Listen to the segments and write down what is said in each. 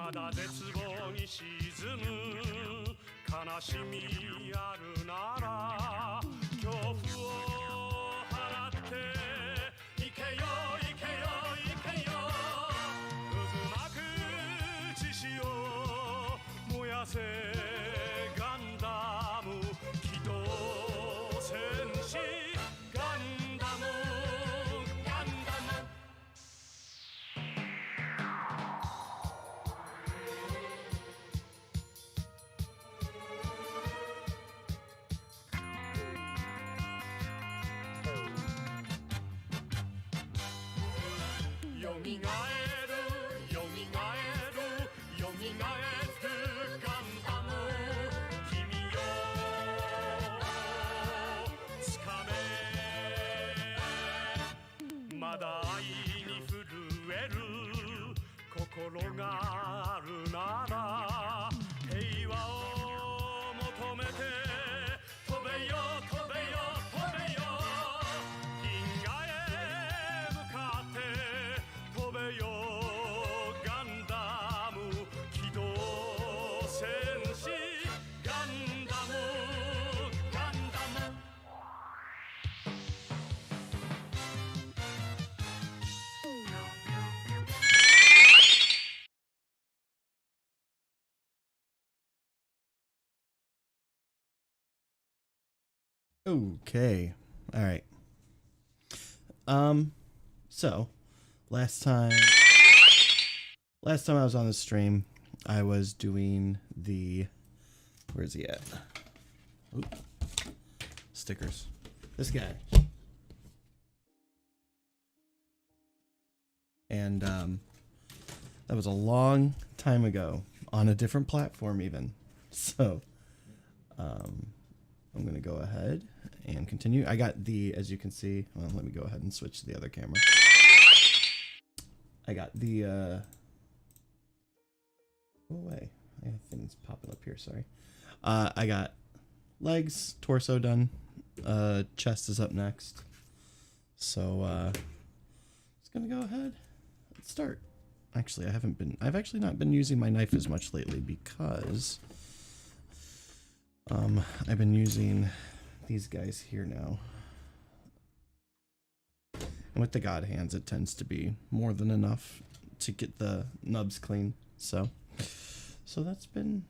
まだ絶望に沈む悲しみあるなら恐怖を払って行けよ行けよ行けよ渦巻く獅子を燃やせガンダム機動戦士ガンダムガンダムよみがえるよみがえるよみがえるガンダム君よつかめまだ愛に震える心があるなら平和を求めて飛べよ飛べよ飛べよ銀河へ向かって飛べよガンダム機動戦士ガンダムガンダムOkay. All right. So last time I was on the stream, I was doing the, where's he at? Oop. Stickers. This guy. And that was a long time ago on a different platform even. So I'm going to go ahead and continue. I got the, as you can see, well, let me go ahead and switch to the other camera. I got the, go away. I have things popping up here, sorry. I got legs, torso done. Chest is up next. So, just going to go ahead. Let's start. Actually, I've actually not been using my knife as much lately because I've been using these guys here now. And with the God hands, it tends to be more than enough to get the nubs clean. So that's been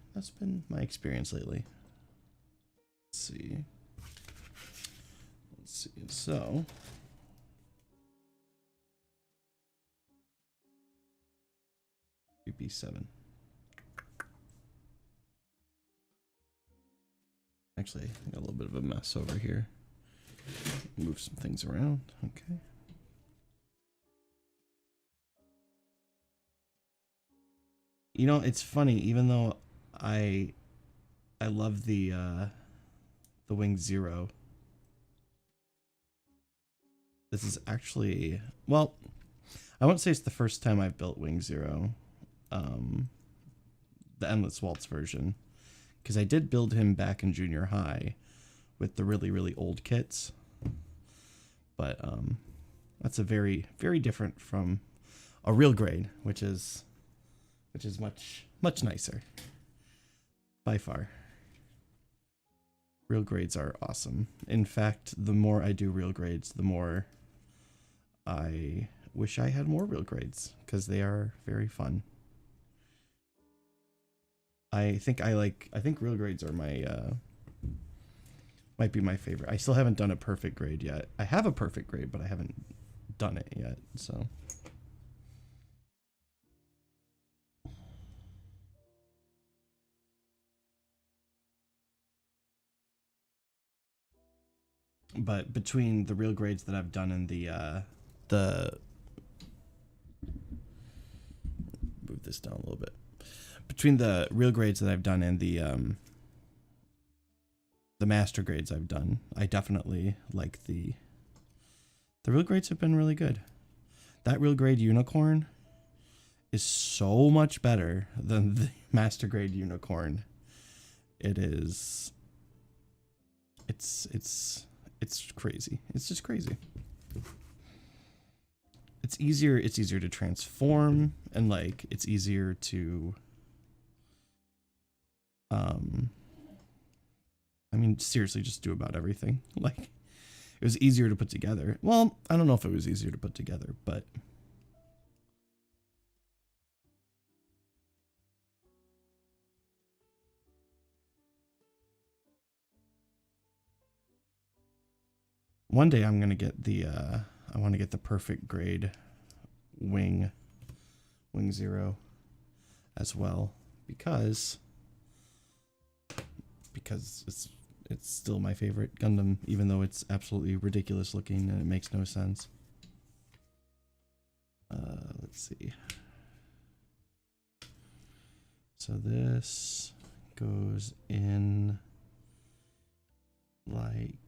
my experience lately. Let's see. So B7. Actually, I got a little bit of a mess over here. Move some things around. Okay. You know, it's funny. Even though I love the Wing Zero, this is actually, well, I won't say it's the first time I've built Wing Zero, the Endless Waltz version. Because I did build him back in junior high with the really, really old kits. But that's a very, very different from a real grade, which is much, much nicer. By far. Real grades are awesome. In fact, the more I do real grades, the more I wish I had more real grades, because they are very fun. I think real grades are might be my favorite. I still haven't done a perfect grade yet. I have a perfect grade, but I haven't done it yet, so. But between the real grades that I've done in the move this down a little bit. Between the real grades that I've done and the master grades I've done, I definitely like the real grades have been really good. That real grade unicorn is so much better than the master grade unicorn. It is. It's crazy. It's just crazy. It's easier to transform, and like it's easier to I mean, seriously, just do about everything. Like, it was easier to put together. Well, I don't know if it was easier to put together, but one day I'm gonna get the I want to get the perfect grade wing zero as well, because it's still my favorite Gundam, even though it's absolutely ridiculous looking and it makes no sense. Let's see. So this goes in like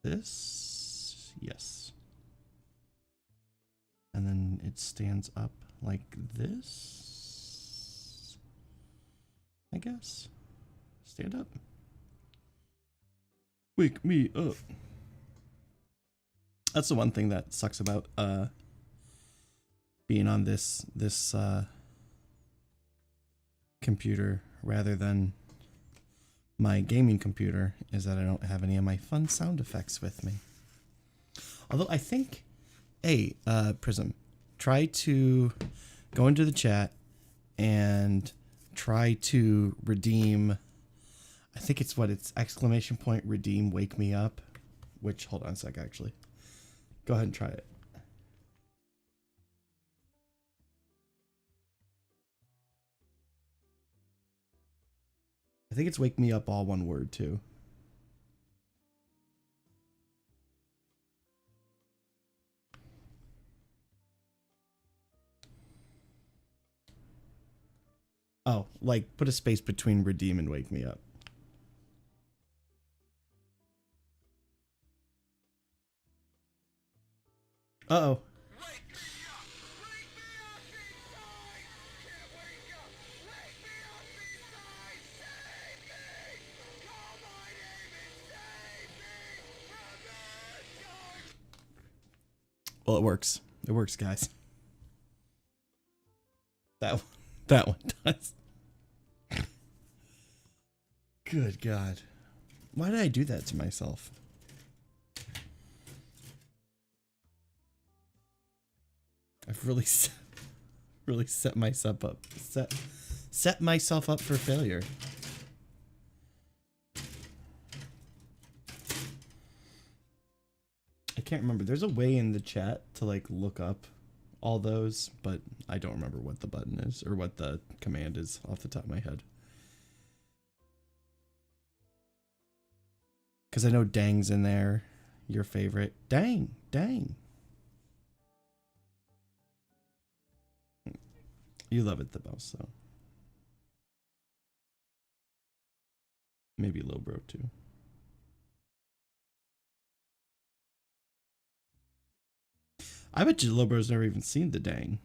this. Yes. And then it stands up like this, I guess. Stand up. Wake me up. That's the one thing that sucks about being on this computer rather than my gaming computer, is that I don't have any of my fun sound effects with me. Although I think, hey, Prism, try to go into the chat and try to redeem, I think it's exclamation point redeem wake me up, which, hold on a sec, actually. Go ahead and try it. I think it's wake me up, all one word, too. Oh, like put a space between redeem and wake me up. Uh-oh. Well, it works. It works, guys. That one does. Good God. Why did I do that to myself? I've really set myself up. Set myself up for failure. I can't remember. There's a way in the chat to like look up all those, but I don't remember what the button is or what the command is off the top of my head. Because I know Dang's in there. Your favorite. Dang. You love it the most, though. Maybe Lowbro, too. I bet you Lowbro's never even seen the Dang.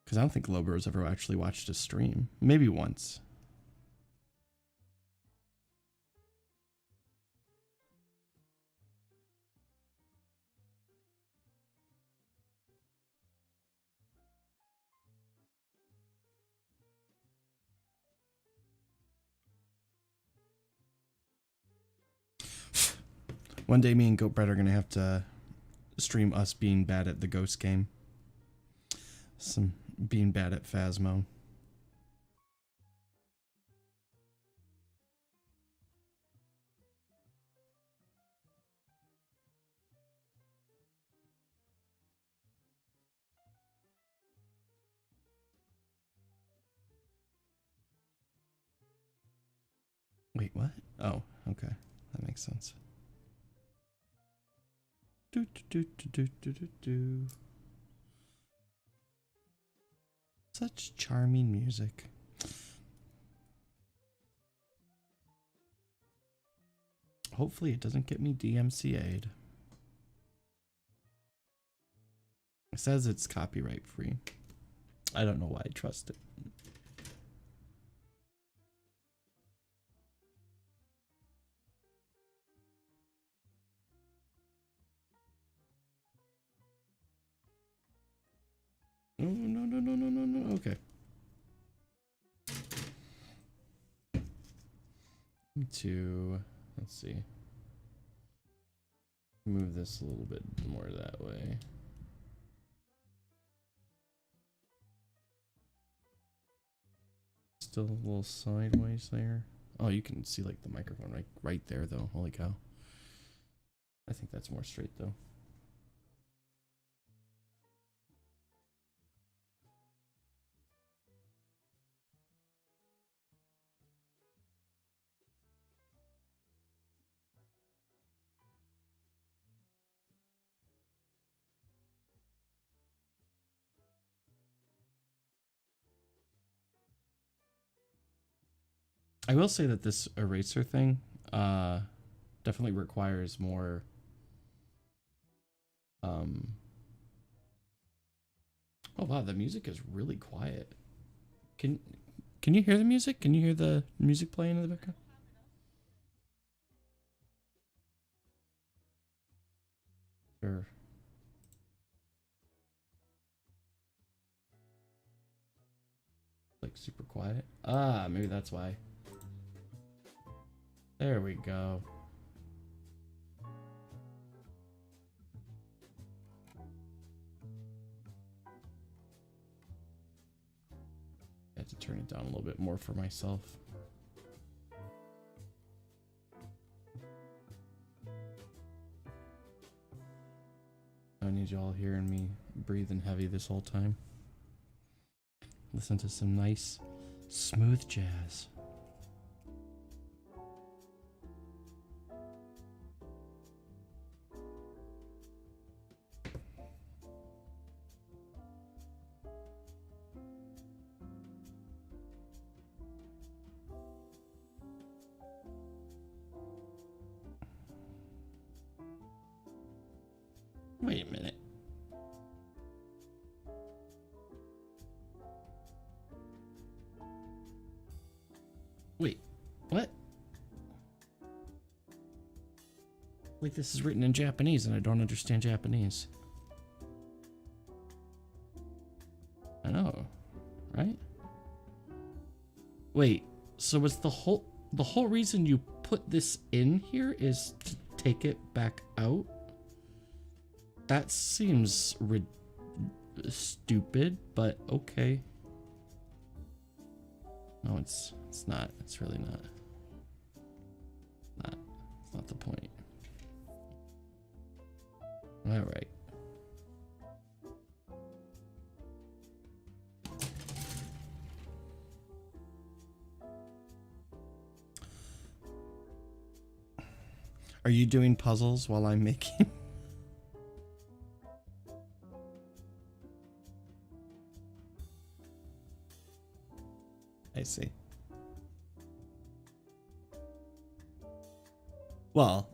Because I don't think Lowbro's ever actually watched a stream. Maybe once. One day me and Goatbread are going to have to stream us being bad at the Ghost game. Some being bad at Phasmo. Wait, what? Oh, okay. That makes sense. Do, do, do, do, do, do, do. Such charming music. Hopefully it doesn't get me DMCA'd. It says it's copyright free. I don't know why I trust it. Oh, no, no, no, no, no, no. Okay. Let's see. Move this a little bit more that way. Still a little sideways there. Oh, you can see like the microphone right there though. Holy cow. I think that's more straight though. I will say that this eraser thing definitely requires more oh wow, the music is really quiet. Can you hear the music? Can you hear the music playing in the background? Sure. Like super quiet. Ah, maybe that's why. There we go. I have to turn it down a little bit more for myself. I need y'all hearing me breathing heavy this whole time. Listen to some nice, smooth jazz. Wait a minute. Wait, what? Like this is written in Japanese and I don't understand Japanese. I know, right? Wait, so it's the whole reason you put this in here is to take it back out? That seems stupid, but okay. No, it's not. It's really not. It's not the point. All right. Are you doing puzzles while I'm making? I see. Well,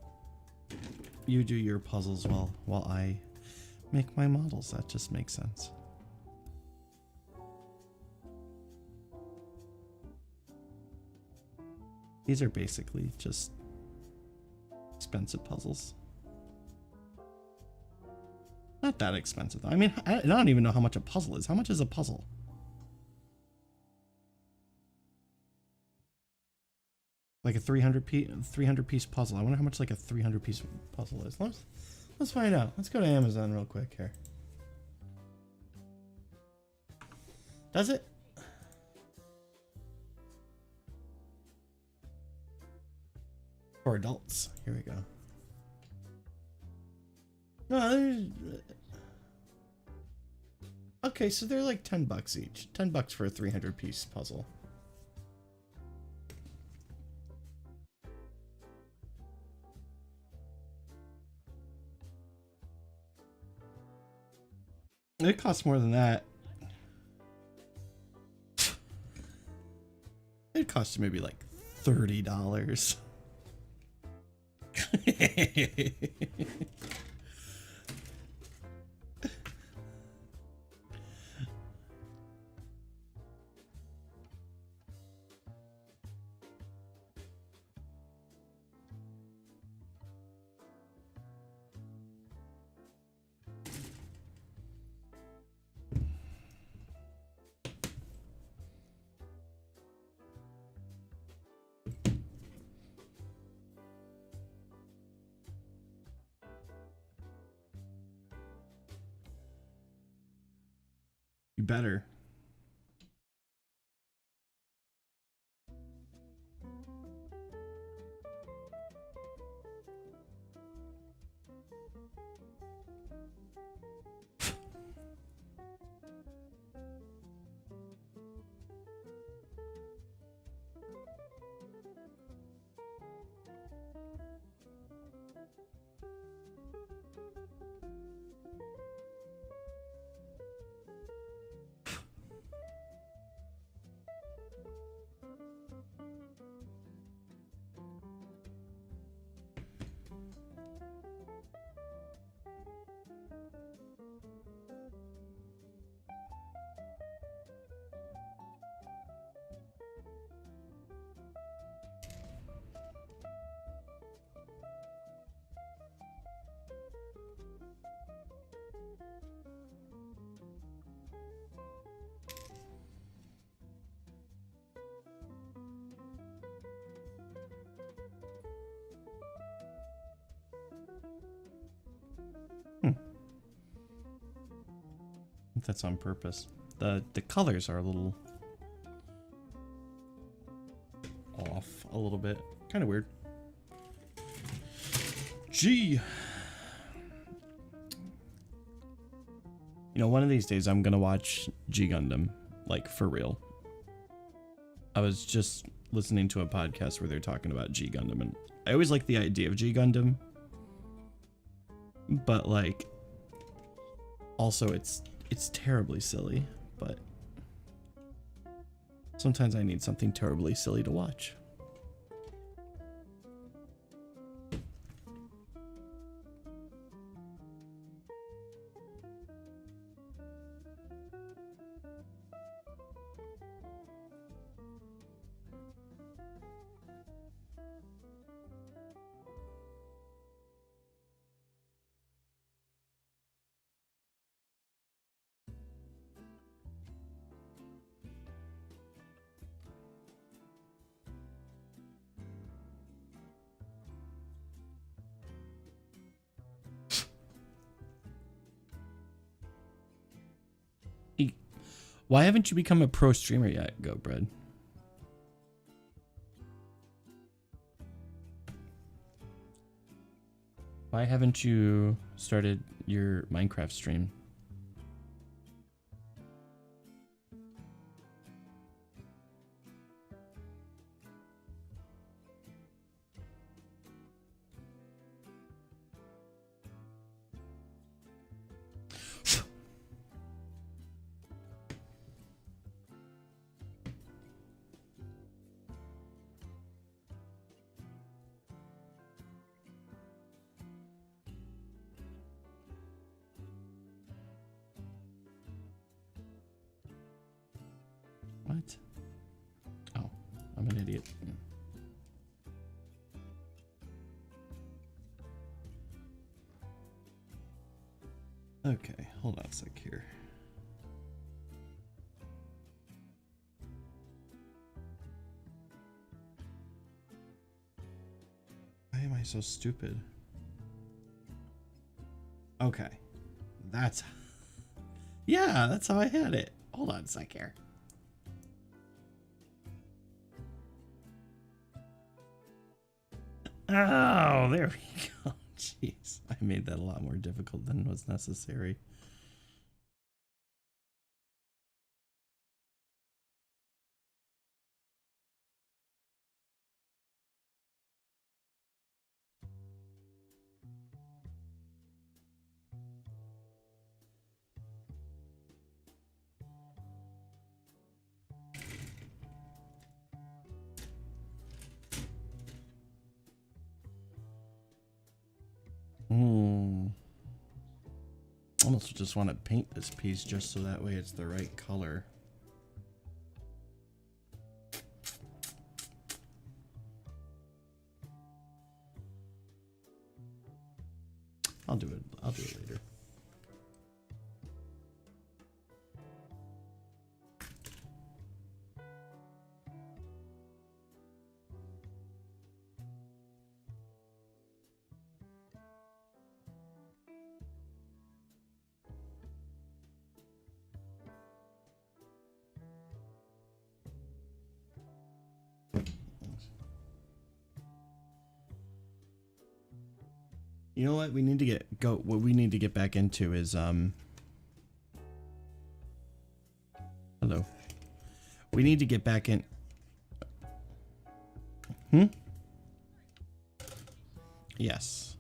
you do your puzzles while I make my models. That just makes sense. These are basically just expensive puzzles. Not that expensive though. I mean, I don't even know how much a puzzle is. How much is a puzzle? Like a 300 piece puzzle. I wonder how much like a 300 piece puzzle is. Let's find out. Let's go to Amazon real quick here. Does it? For adults. Here we go. No, okay, so they're like $10 each. $10 for a 300 piece puzzle. It costs more than that. It costs maybe like $30. You better. That's on purpose. The colors are a little off a little bit. Kind of weird. Gee. You know, one of these days I'm gonna watch G Gundam, like for real. I was just listening to a podcast where they're talking about G Gundam, and I always like the idea of G Gundam, but like, also it's terribly silly, but sometimes I need something terribly silly to watch. Why haven't you become a pro streamer yet, Go Bread? Why haven't you started your Minecraft stream? What? Oh, I'm an idiot. Okay, hold on a sec here. Why am I so stupid? Okay. That's... Yeah, that's how I had it. Hold on a sec here. Oh, there we go. Jeez, I made that a lot more difficult than was necessary. almost just want to paint this piece just so that way it's the right color. I'll do it later. You know what we need to what we need to get back into is hello. We need to get back in. Yes.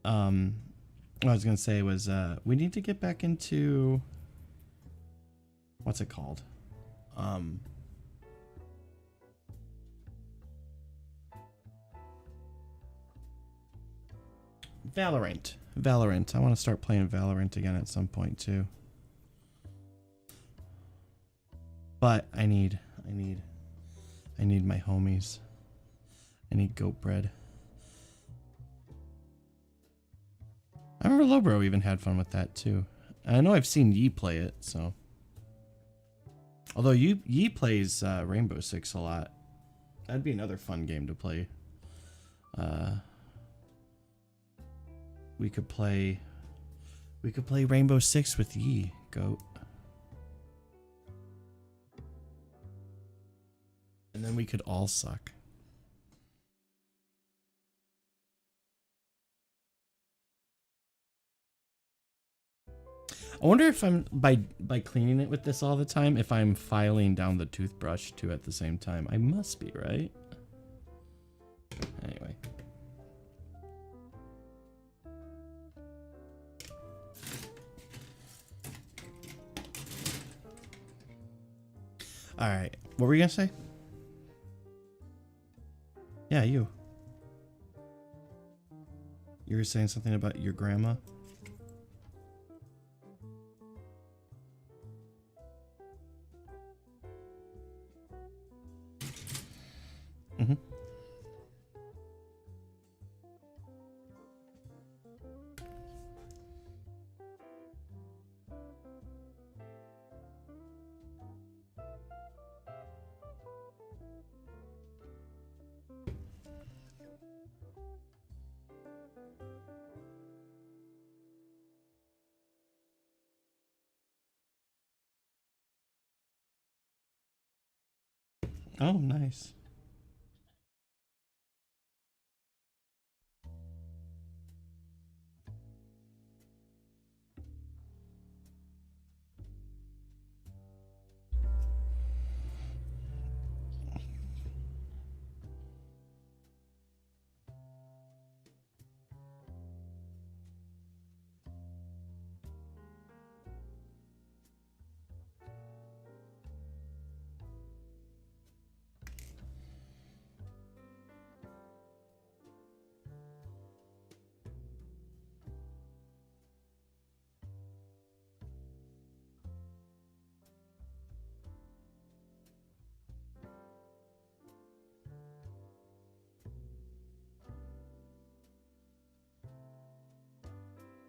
What I was gonna say was we need to get back into what's it called? Valorant. I want to start playing Valorant again at some point too. But I need my homies. I need goat bread. I remember Lobro even had fun with that too. I know I've seen Yi play it, so. Although Yi plays Rainbow Six a lot. That'd be another fun game to play. We could play Rainbow Six with Yi, goat. And then we could all suck. I wonder if I'm by cleaning it with this all the time, if I'm filing down the toothbrush too at the same time. I must be, right? Anyway. All right. What were you gonna say? Yeah, you. You were saying something about your grandma? Mm-hmm. Oh, nice.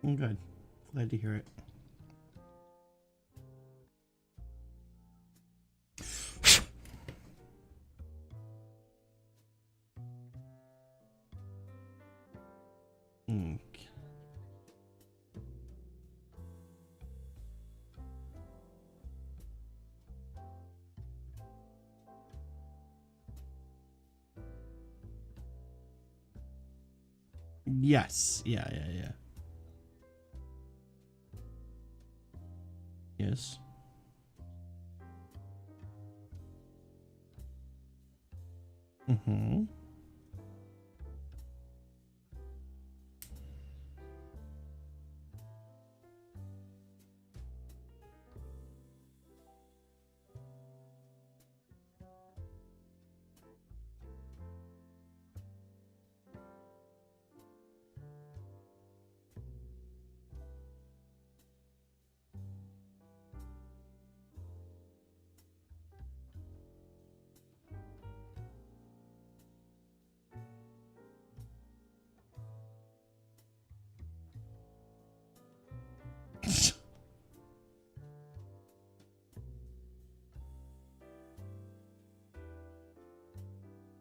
I'm good. Glad to hear it. Okay. Yes. Yeah. Yes. Mm-hmm.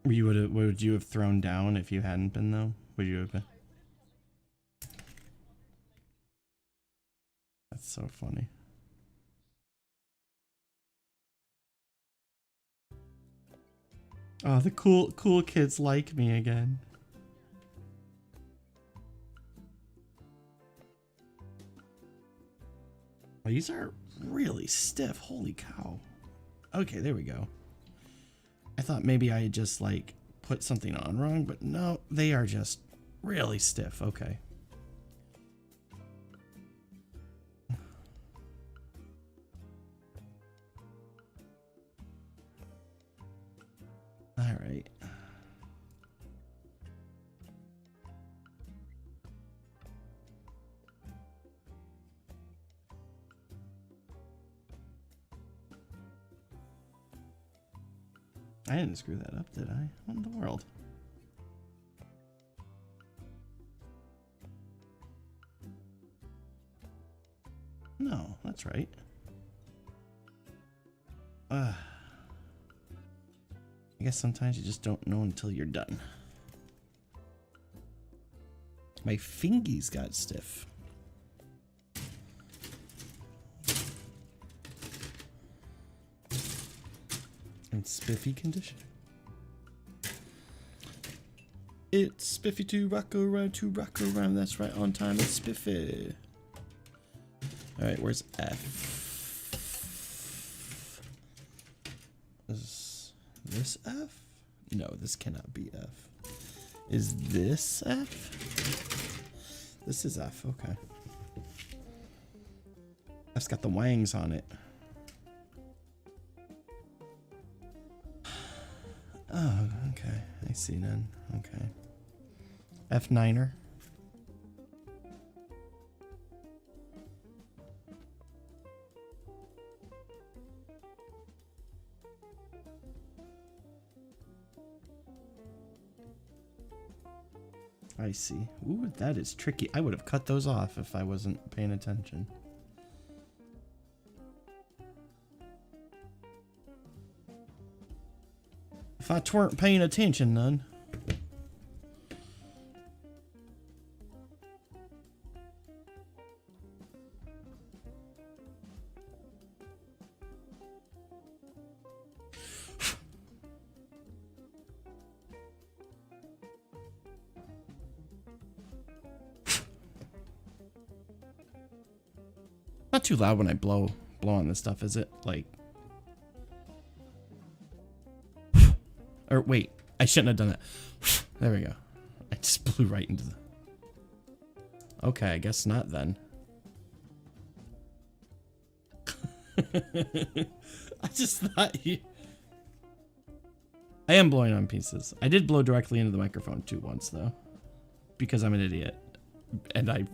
Would you have thrown down if you hadn't been though? Would you have been? That's so funny. Oh, the cool kids like me again. Oh, these are really stiff. Holy cow. Okay, there we go. I thought maybe I had just like put something on wrong, but no, they are just really stiff. Okay. All right. I didn't screw that up, did I? What in the world? No, that's right. I guess sometimes you just don't know until you're done. My fingies got stiff. In spiffy condition. It's spiffy to rock around, that's right, on time, it's spiffy. Alright, where's F? Is this F? No, this cannot be F. Is this F? This is F, okay. F's got the wangs on it. Oh, okay. I see then. Okay. F9er. I see. Ooh, that is tricky. I would have cut those off if I wasn't paying attention. If I weren't paying attention, none. Not too loud when I blow on this stuff, is it? Like, or wait, I shouldn't have done that. There we go. I just blew right into the. Okay, I guess not then. I just thought you. I am blowing on pieces. I did blow directly into the microphone too once though, because I'm an idiot, and I.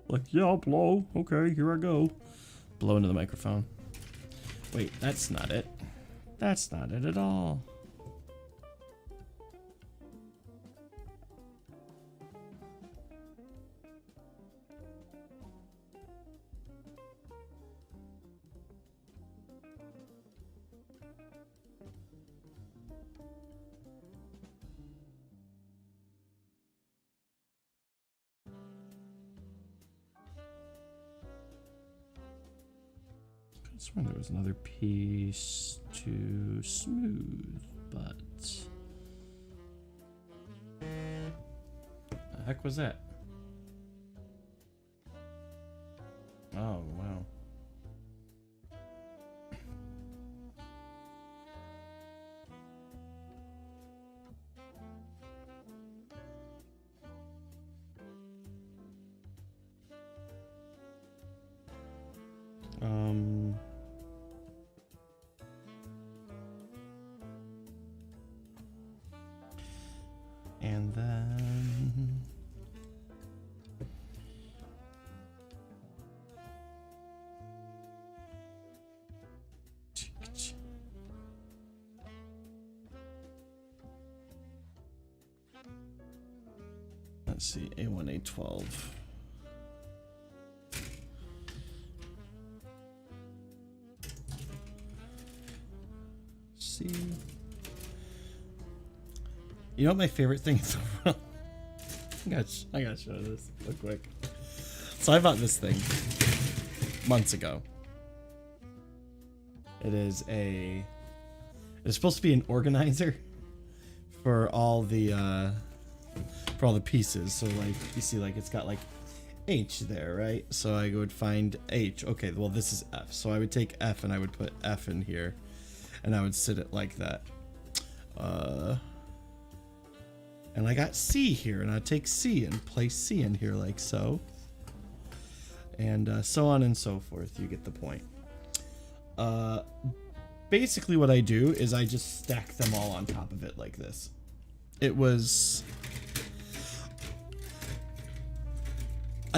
Like, yeah, I'll blow. Okay, here I go. Blow into the microphone. Wait, that's not it. That's not it at all. I swear there was another piece to smooth, but the heck was that? Oh wow. And then let's see, A1, A12. C. You know what my favorite thing is? I gotta show this real quick. So I bought this thing months ago. It's supposed to be an organizer for all the pieces. So like you see, like it's got like H there, right? So I would find H. Okay, well this is F. So I would take F and I would put F in here, and I would sit it like that. And I got C here, and I'd take C and place C in here like so. And so on and so forth. You get the point. Basically what I do is I just stack them all on top of it like this. I'm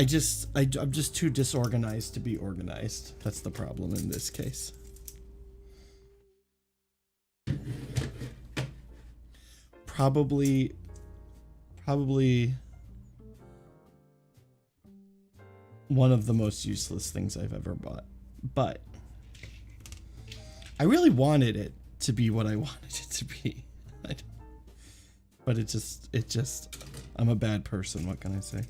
just too disorganized to be organized. That's the problem in this case. Probably one of the most useless things I've ever bought. But I really wanted it to be what I wanted it to be. But it just, I'm a bad person, what can I say?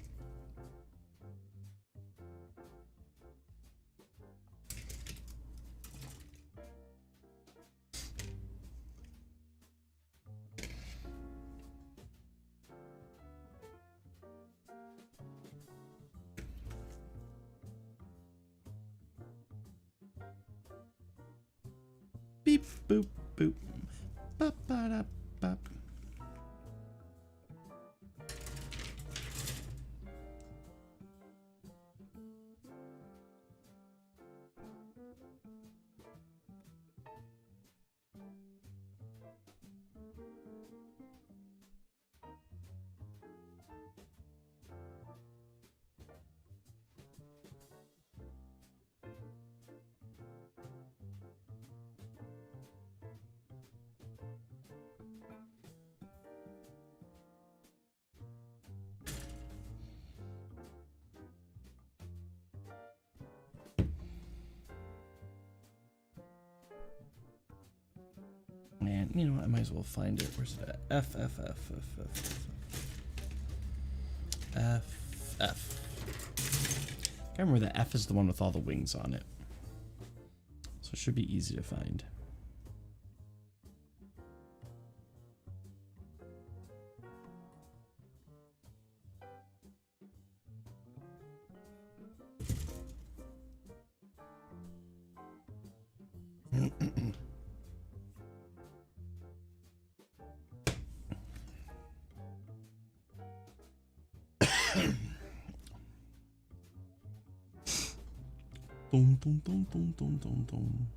Beep, boop, boop. Bop, ba, da, bop. Man, you know what? I might as well find it. Where's it at? F, F, F, F, F, F, F, F. I remember the F is the one with all the wings on it. So it should be easy to find. Boom, boom, boom, boom, boom, boom, boom.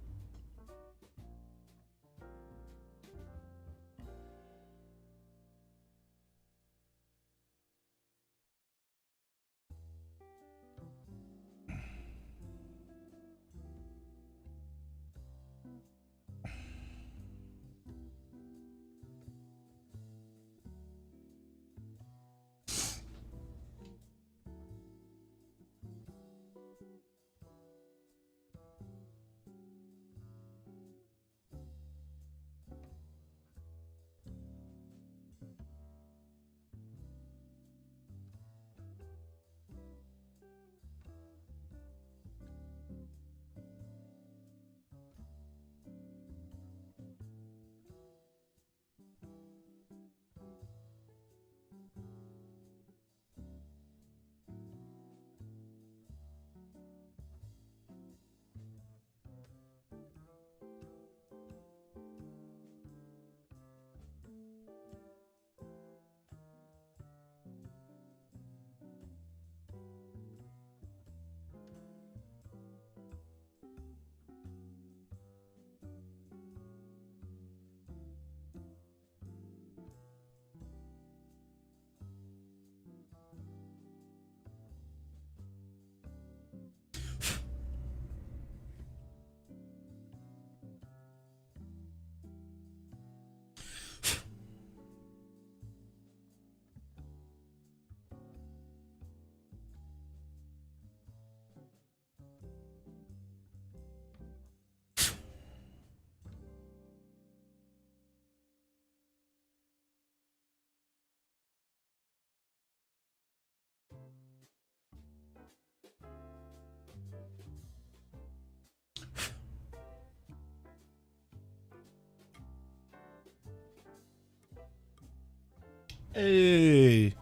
Hey,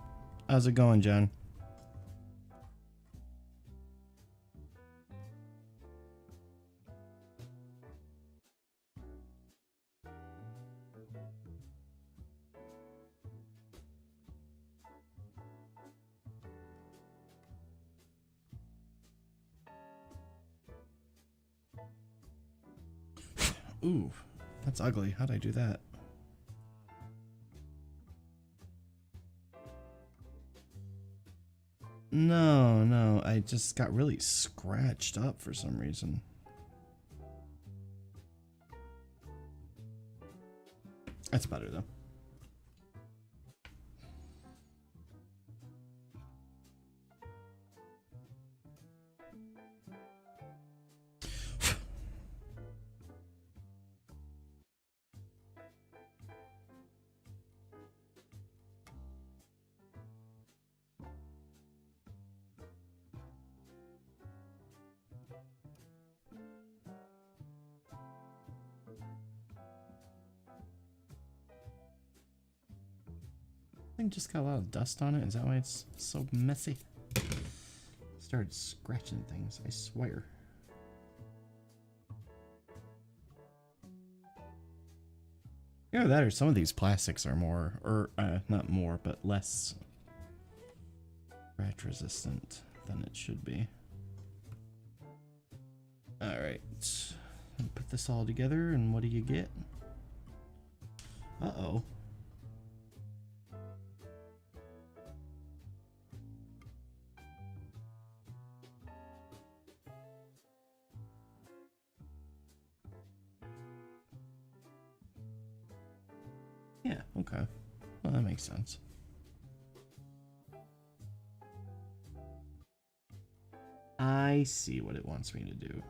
how's it going, John? Ooh, that's ugly. How'd I do that? No, I just got really scratched up for some reason. That's better though. I think just got a lot of dust on it. Is that why it's so messy? Started scratching things, I swear. Either that or some of these plastics are more, or not more, but less scratch resistant than it should be. Alright, put this all together and what do you get? Uh-oh. Yeah, okay. Well, that makes sense. I see what it wants me to do.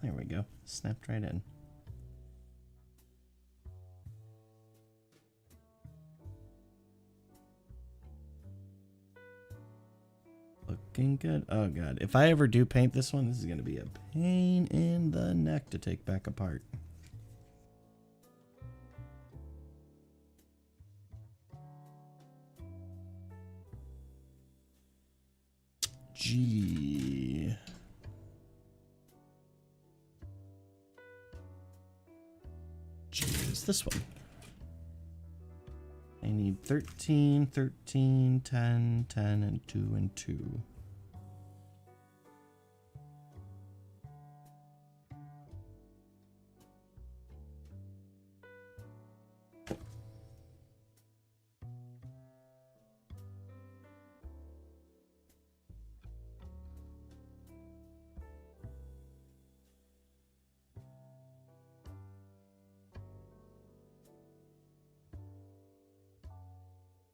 There we go. Snapped right in. Looking good. Oh god. If I ever do paint this one, this is going to be a pain in the neck to take back apart. G. G is this one. I need 13, 13, 10, 10, and 2 and 2.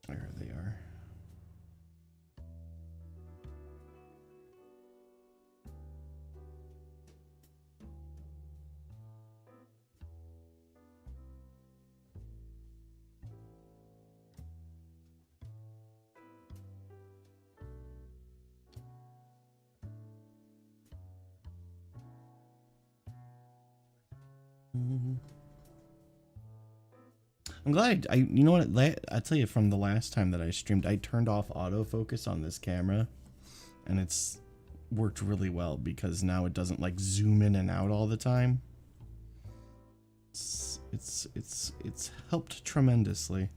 There they are. I'm glad you know what, I tell you, from the last time that I streamed, I turned off autofocus on this camera and it's worked really well because now it doesn't like zoom in and out all the time. It's helped tremendously.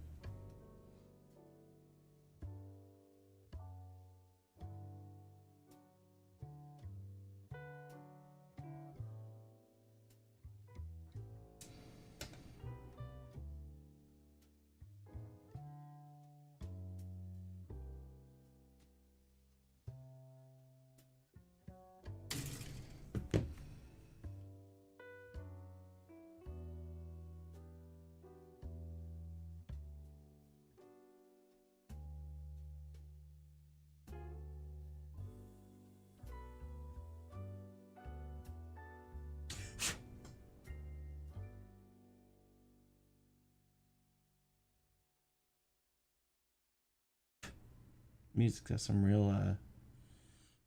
music's got some real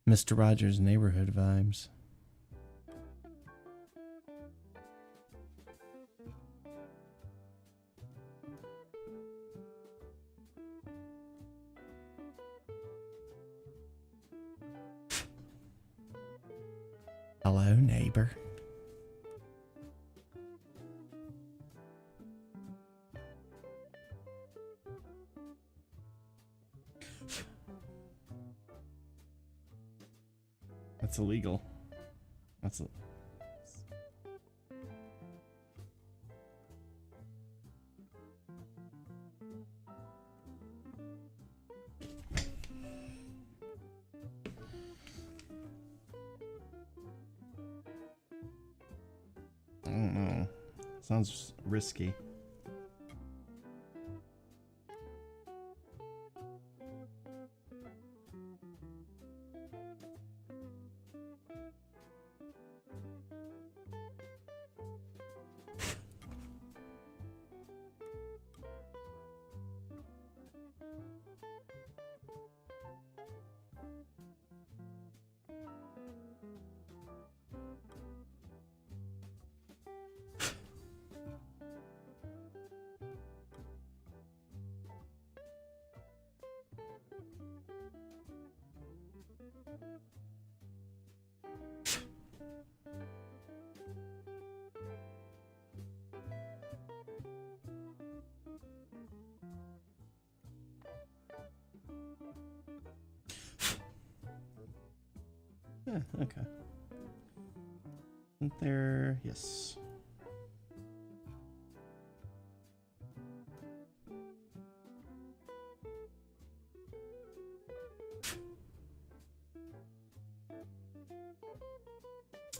Mr. Rogers' Neighborhood vibes. Hello, neighbor. That's illegal. That's a... I don't know. Sounds risky. Yeah, okay. Isn't there? Yes.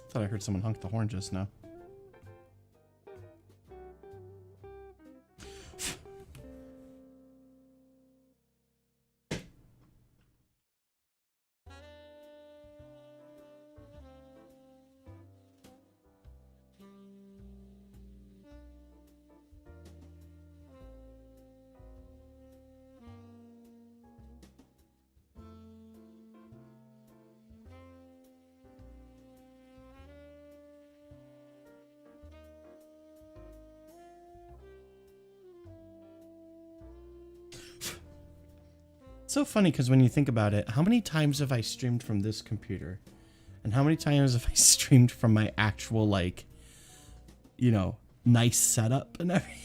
Thought I heard someone honk the horn just now. So funny because when you think about it, how many times have I streamed from this computer? And how many times have I streamed from my actual, like, you know, nice setup and everything?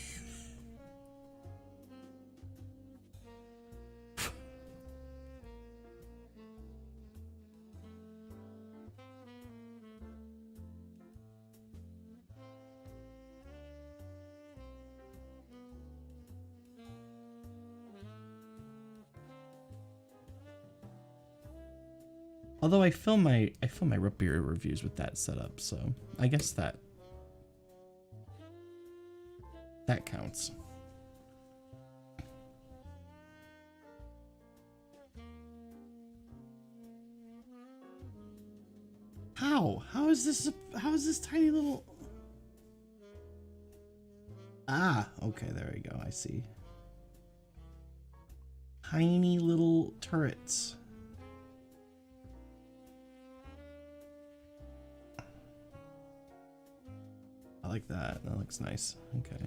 Although I film my root beer reviews with that setup, so I guess that counts. How? How is this tiny little... Ah, okay, there we go. I see. Tiny little turrets. I like that. That looks nice. Okay.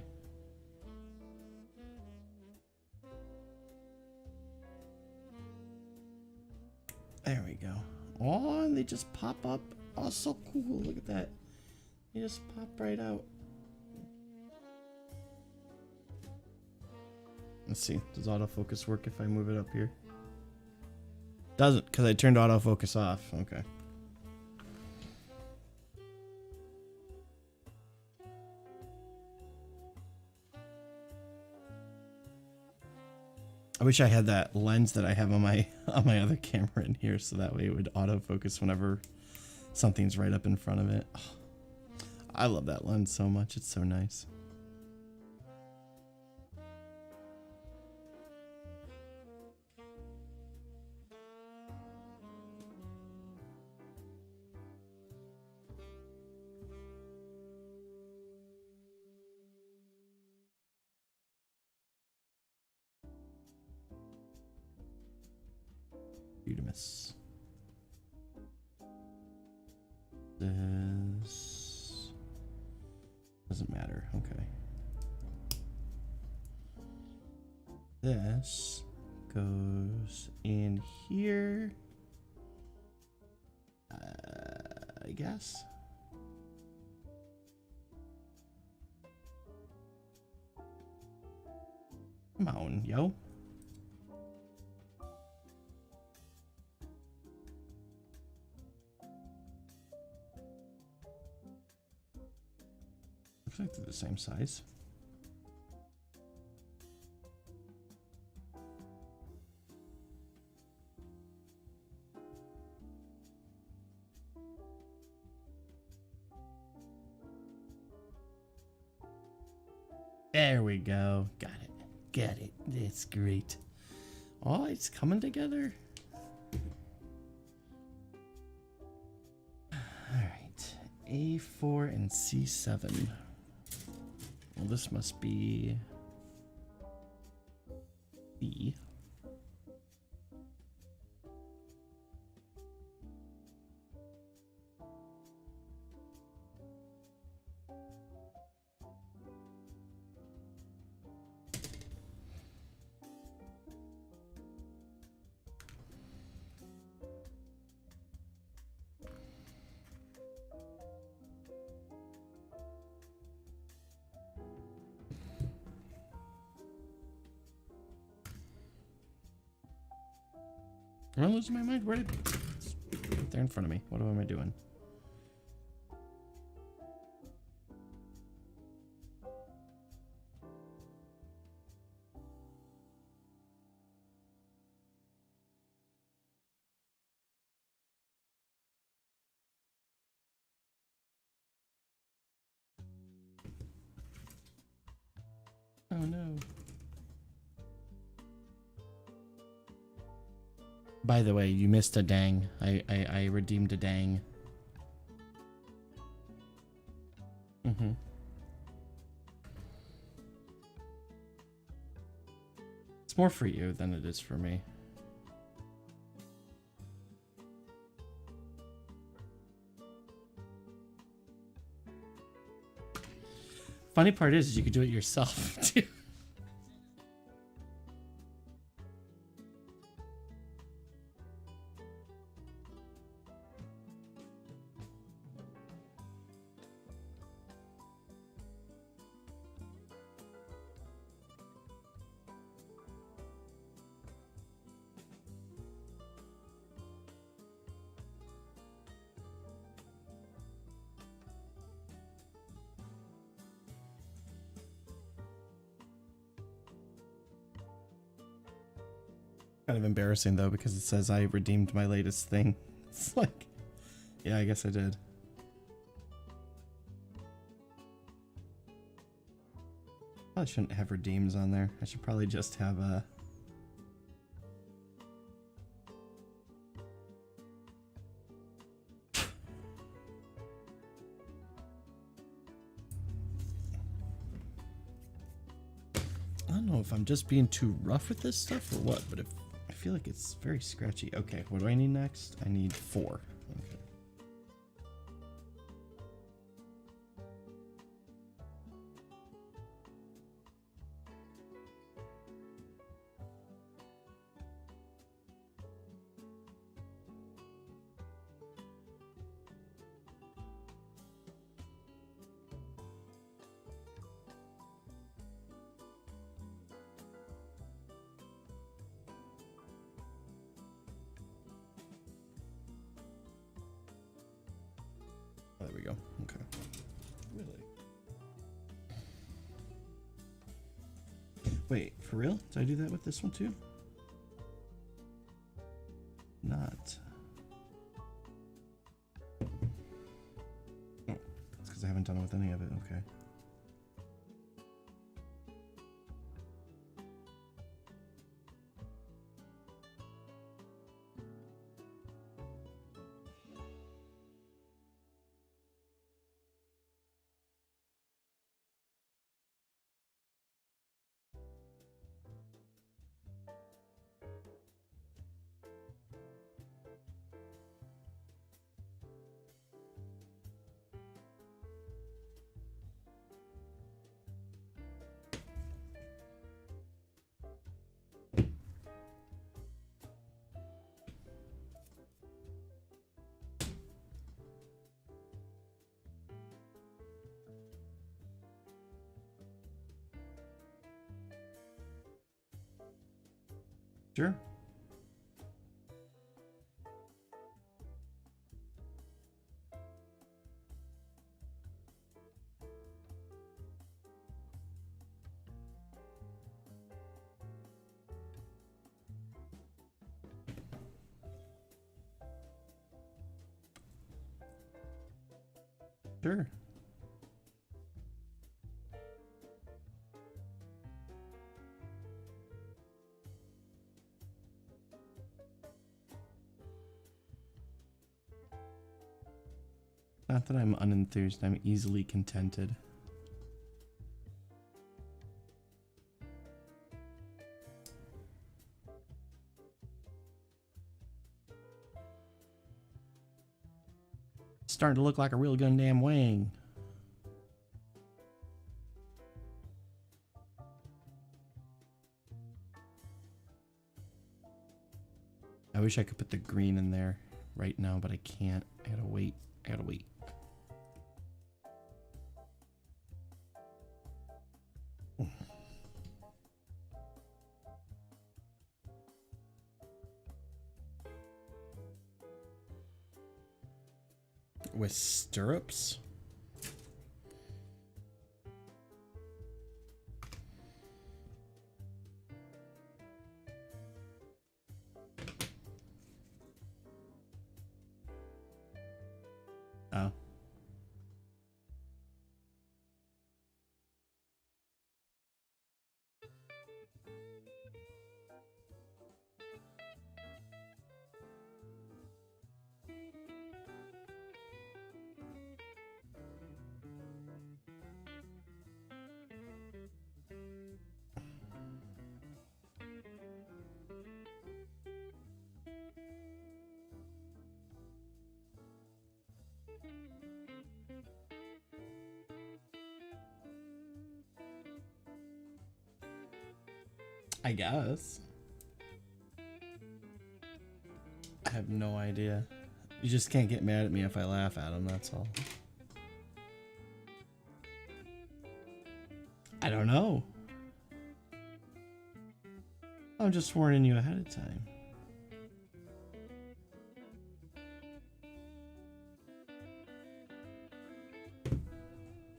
There we go. Oh, and they just pop up. Oh, so cool. Look at that. They just pop right out. Let's see. Does autofocus work if I move it up here? Doesn't, because I turned autofocus off. Okay. I wish I had that lens that I have on my other camera in here, so that way it would autofocus whenever something's right up in front of it. Oh, I love that lens so much. It's so nice. Udamus. This doesn't matter. Okay. This goes in here. I guess. Come on, yo. Looks like they're the same size. There we go. Got it. Got it. That's great. Oh, it's coming together. All right. A4 and C7. Well, this must be B. Am I losing my mind? Where did... They're in front of me. What am I doing? Oh no. By the way, you missed a dang. I redeemed a dang. Mm-hmm. It's more for you than it is for me. Funny part is you could do it yourself too. Kind of embarrassing though, because it says I redeemed my latest thing. It's like, yeah, I guess I did. Probably shouldn't have redeems on there. I should probably just have a... I don't know if I'm just being too rough with this stuff or what, but if I feel like it's very scratchy. Okay, what do I need next? I need 4. Okay. Oh, there we go. Okay. Really? Wait, for real? Did I do that with this one too? Not. Oh, it's because I haven't done it with any of it. Okay. Sure. Sure. Not that I'm unenthused, I'm easily contented. Starting to look like a real Gundam wing. I wish I could put the green in there right now, but I can't. I gotta wait. I gotta wait. With stirrups? Oh. I guess. I have no idea. You just can't get mad at me if I laugh at them, that's all. I don't know. I'm just warning you ahead of time.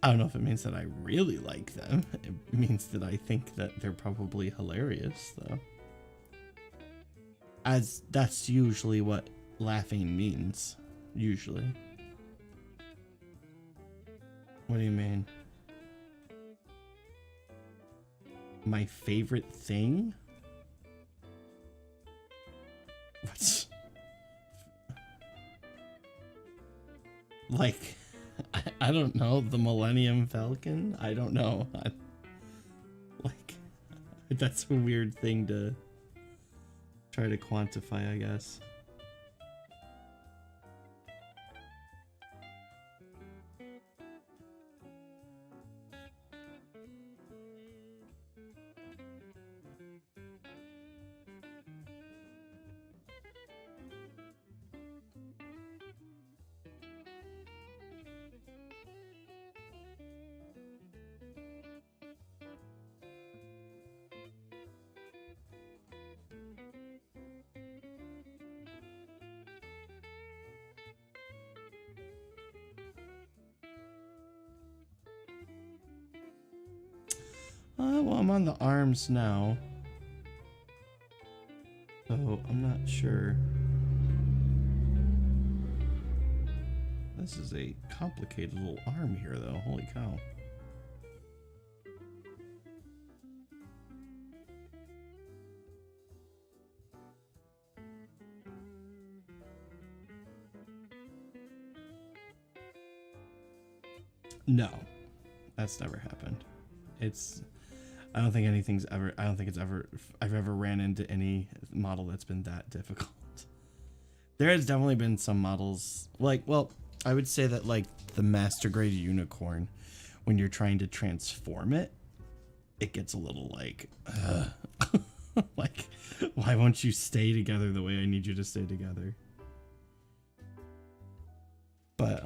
I don't know if it means that I really like them. It means that I think that they're probably hilarious, though. As that's usually what laughing means. Usually. What do you mean? My favorite thing? What's... Like... I don't know, the Millennium Falcon? I don't know. Like, that's a weird thing to try to quantify, I guess. Well, I'm on the arms now. So, I'm not sure. This is a complicated little arm here, though. Holy cow. No. That's never happened. I don't think I've ever ran into any model that's been that difficult. There has definitely been some models, like, well, I would say that, like, the Master Grade Unicorn, when you're trying to transform it, it gets a little, like, like, why won't you stay together the way I need you to stay together? But,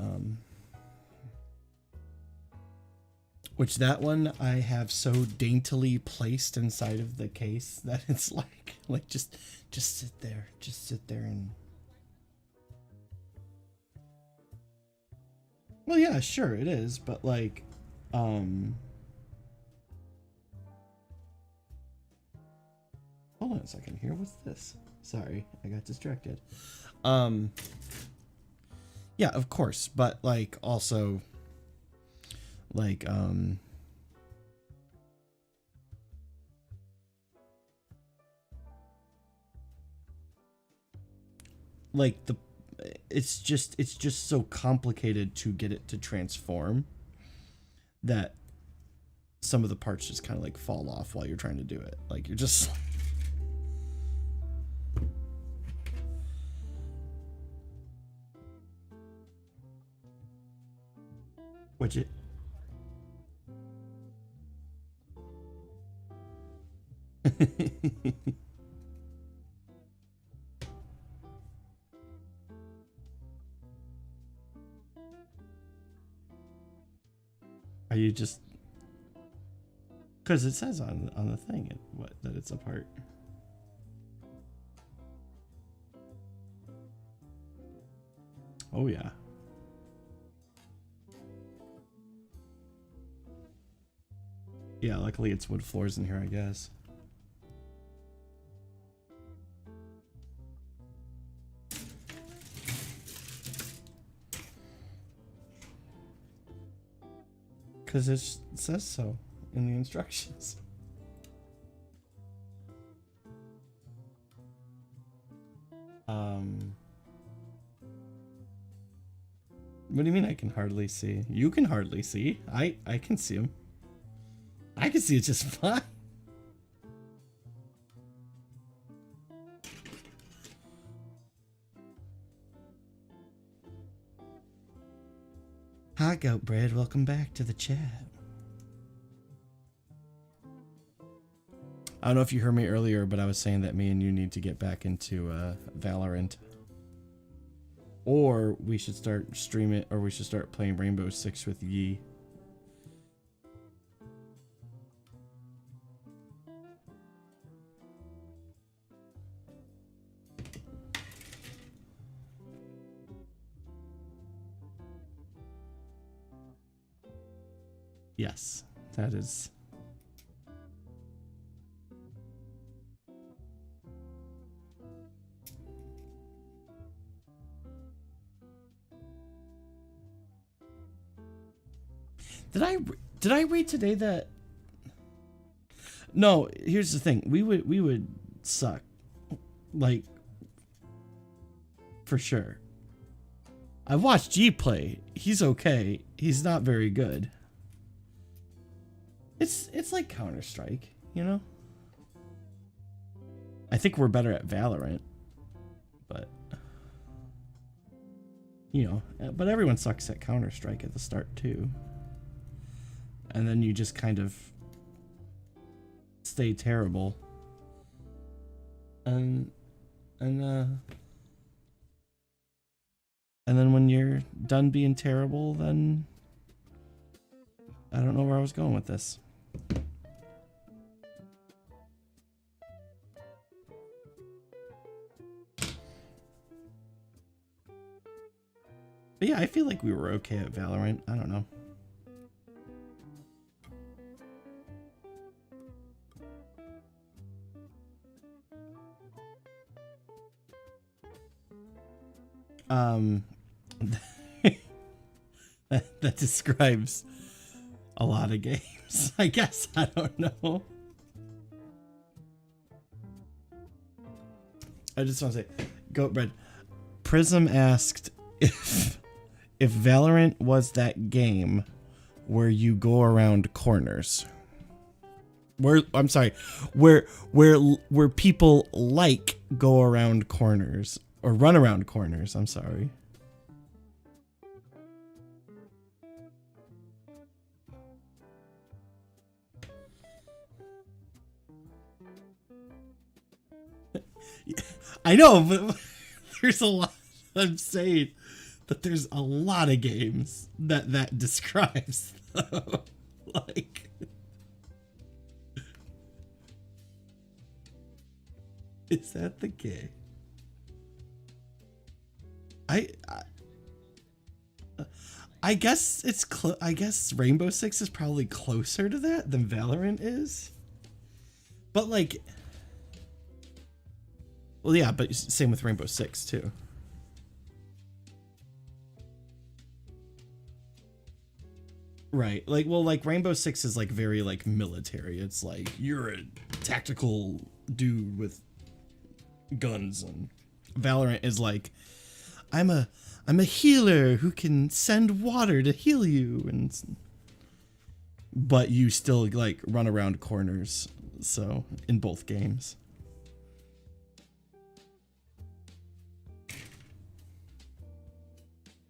Which that one I have so daintily placed inside of the case that it's like just sit there, and. Well, yeah, sure it is, but like, hold on a second here. What's this? Sorry, I got distracted. Yeah, of course, but like also like like the it's just so complicated to get it to transform that some of the parts just kind of like fall off while you're trying to do it. Like you're just which it Are you just because it says on the thing that it's a part. Oh yeah. Yeah, luckily it's wood floors in here, I guess. Because it says so in the instructions. What do you mean I can hardly see? You can hardly see. I can see him. I can see it just fine. Hi, Goat Bread. Welcome back to the chat. I don't know if you heard me earlier, but I was saying that me and you need to get back into Valorant. Or we should start streaming, or we should start playing Rainbow Six with Yi. Yes, that is. Did I read today that? No, here's the thing. We would suck, like, for sure. I watched G play. He's okay. He's not very good. It's like Counter-Strike, you know? I think we're better at Valorant, but you know, but everyone sucks at Counter-Strike at the start too. And then you just kind of stay terrible. And then when you're done being terrible, then I don't know where I was going with this. But yeah, I feel like we were okay at Valorant. I don't know. That describes a lot of games, I guess. I don't know. I just want to say, Goat Bread. Prism asked if Valorant was that game where you go around corners. Where people like go around corners or run around corners. I'm sorry. I know, but there's a lot. I'm saying that there's a lot of games that describes. Like, is that the gay? I guess it's I guess Rainbow Six is probably closer to that than Valorant is. But like, well, yeah, but same with Rainbow Six too. Right. Like, well, like Rainbow Six is like very like military. It's like you're a tactical dude with guns, and Valorant is like I'm a healer who can send water to heal you, and but you still like run around corners. So in both games.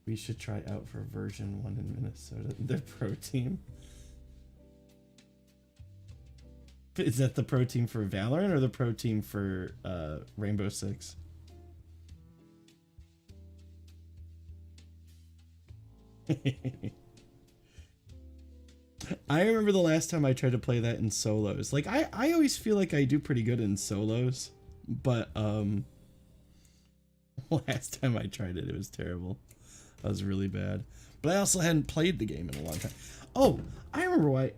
We should try out for version 1 in Minnesota. The pro team. Is that the pro team for Valorant or the pro team for Rainbow Six? I remember the last time I tried to play that in solos. Like I always feel like I do pretty good in solos, but last time I tried it, it was terrible. That was really bad. But I also hadn't played the game in a long time. Oh, I remember why.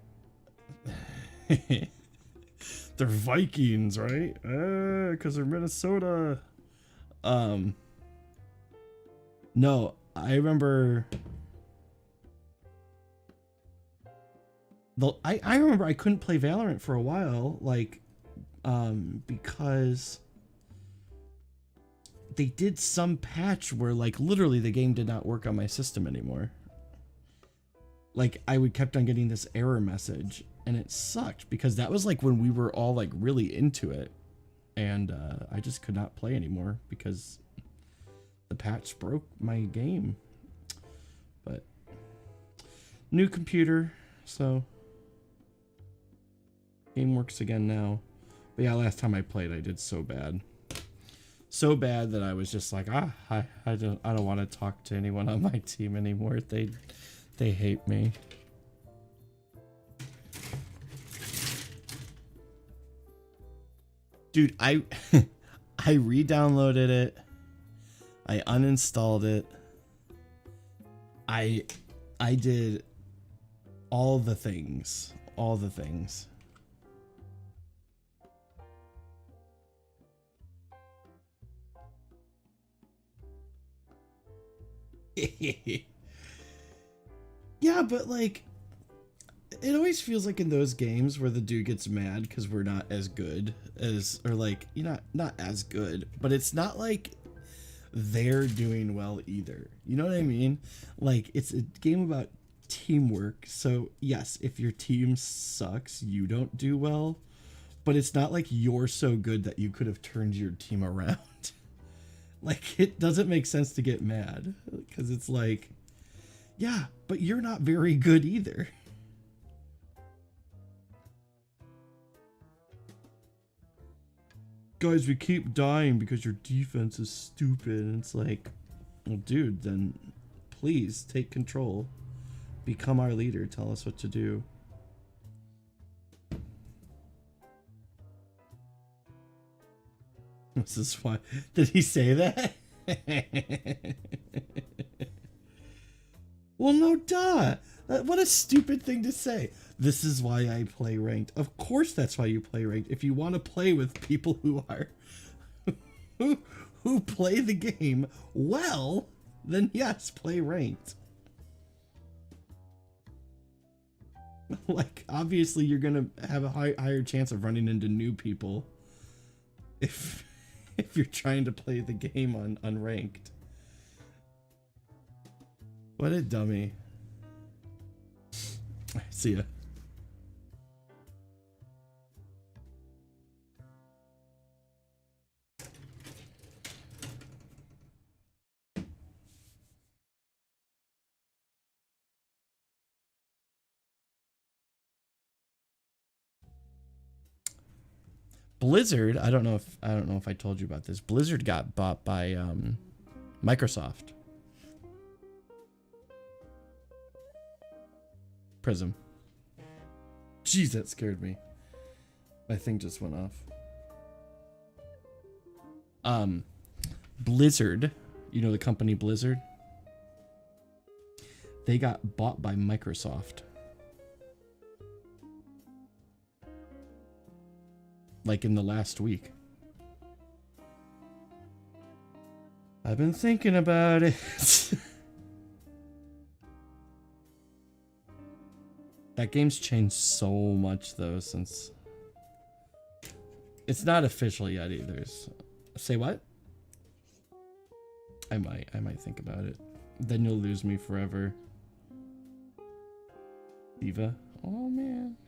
They're Vikings, right? Because they're Minnesota. No, I remember. I remember I couldn't play Valorant for a while, like, because they did some patch where like literally the game did not work on my system anymore. Like I kept on getting this error message, and it sucked because that was like when we were all like really into it, and I just could not play anymore because the patch broke my game. But new computer, so game works again now. But yeah, last time I played I did so bad. So bad that I was just like, I don't want to talk to anyone on my team anymore. They hate me. Dude, I re-downloaded it. I uninstalled it. I did all the things. All the things. Yeah, but like it always feels like in those games where the dude gets mad because we're not as good as, or like, you know, not as good, but it's not like they're doing well either. You know what I mean? Like it's a game about teamwork. So yes, if your team sucks, you don't do well, but it's not like you're so good that you could have turned your team around. Like it doesn't make sense to get mad because it's like, yeah, but you're not very good either. Guys, we keep dying because your defense is stupid. And it's like, well, dude, then please take control. Become our leader. Tell us what to do. This is why. Did he say that? Well, no, duh. What a stupid thing to say. This is why I play ranked. Of course that's why you play ranked. If you want to play with people who are who play the game well, then yes, play ranked. Like obviously you're going to have a higher chance of running into new people if you're trying to play the game on unranked. What a dummy. See ya. Blizzard, I don't know if I told you about this. Blizzard got bought by Microsoft. Prism. Jeez, that scared me. My thing just went off. Blizzard, you know the company Blizzard? They got bought by Microsoft. Like in the last week. I've been thinking about it. That game's changed so much though since it's not official yet either. So. Say what? I might think about it. Then you'll lose me forever. Diva. Oh man.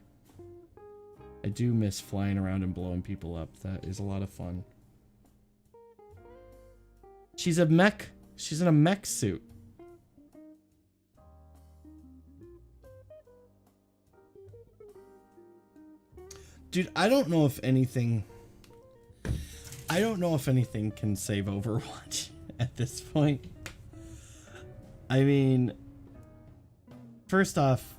I do miss flying around and blowing people up. That is a lot of fun. She's a mech. She's in a mech suit. Dude, I don't know if anything can save Overwatch at this point. I mean, first off,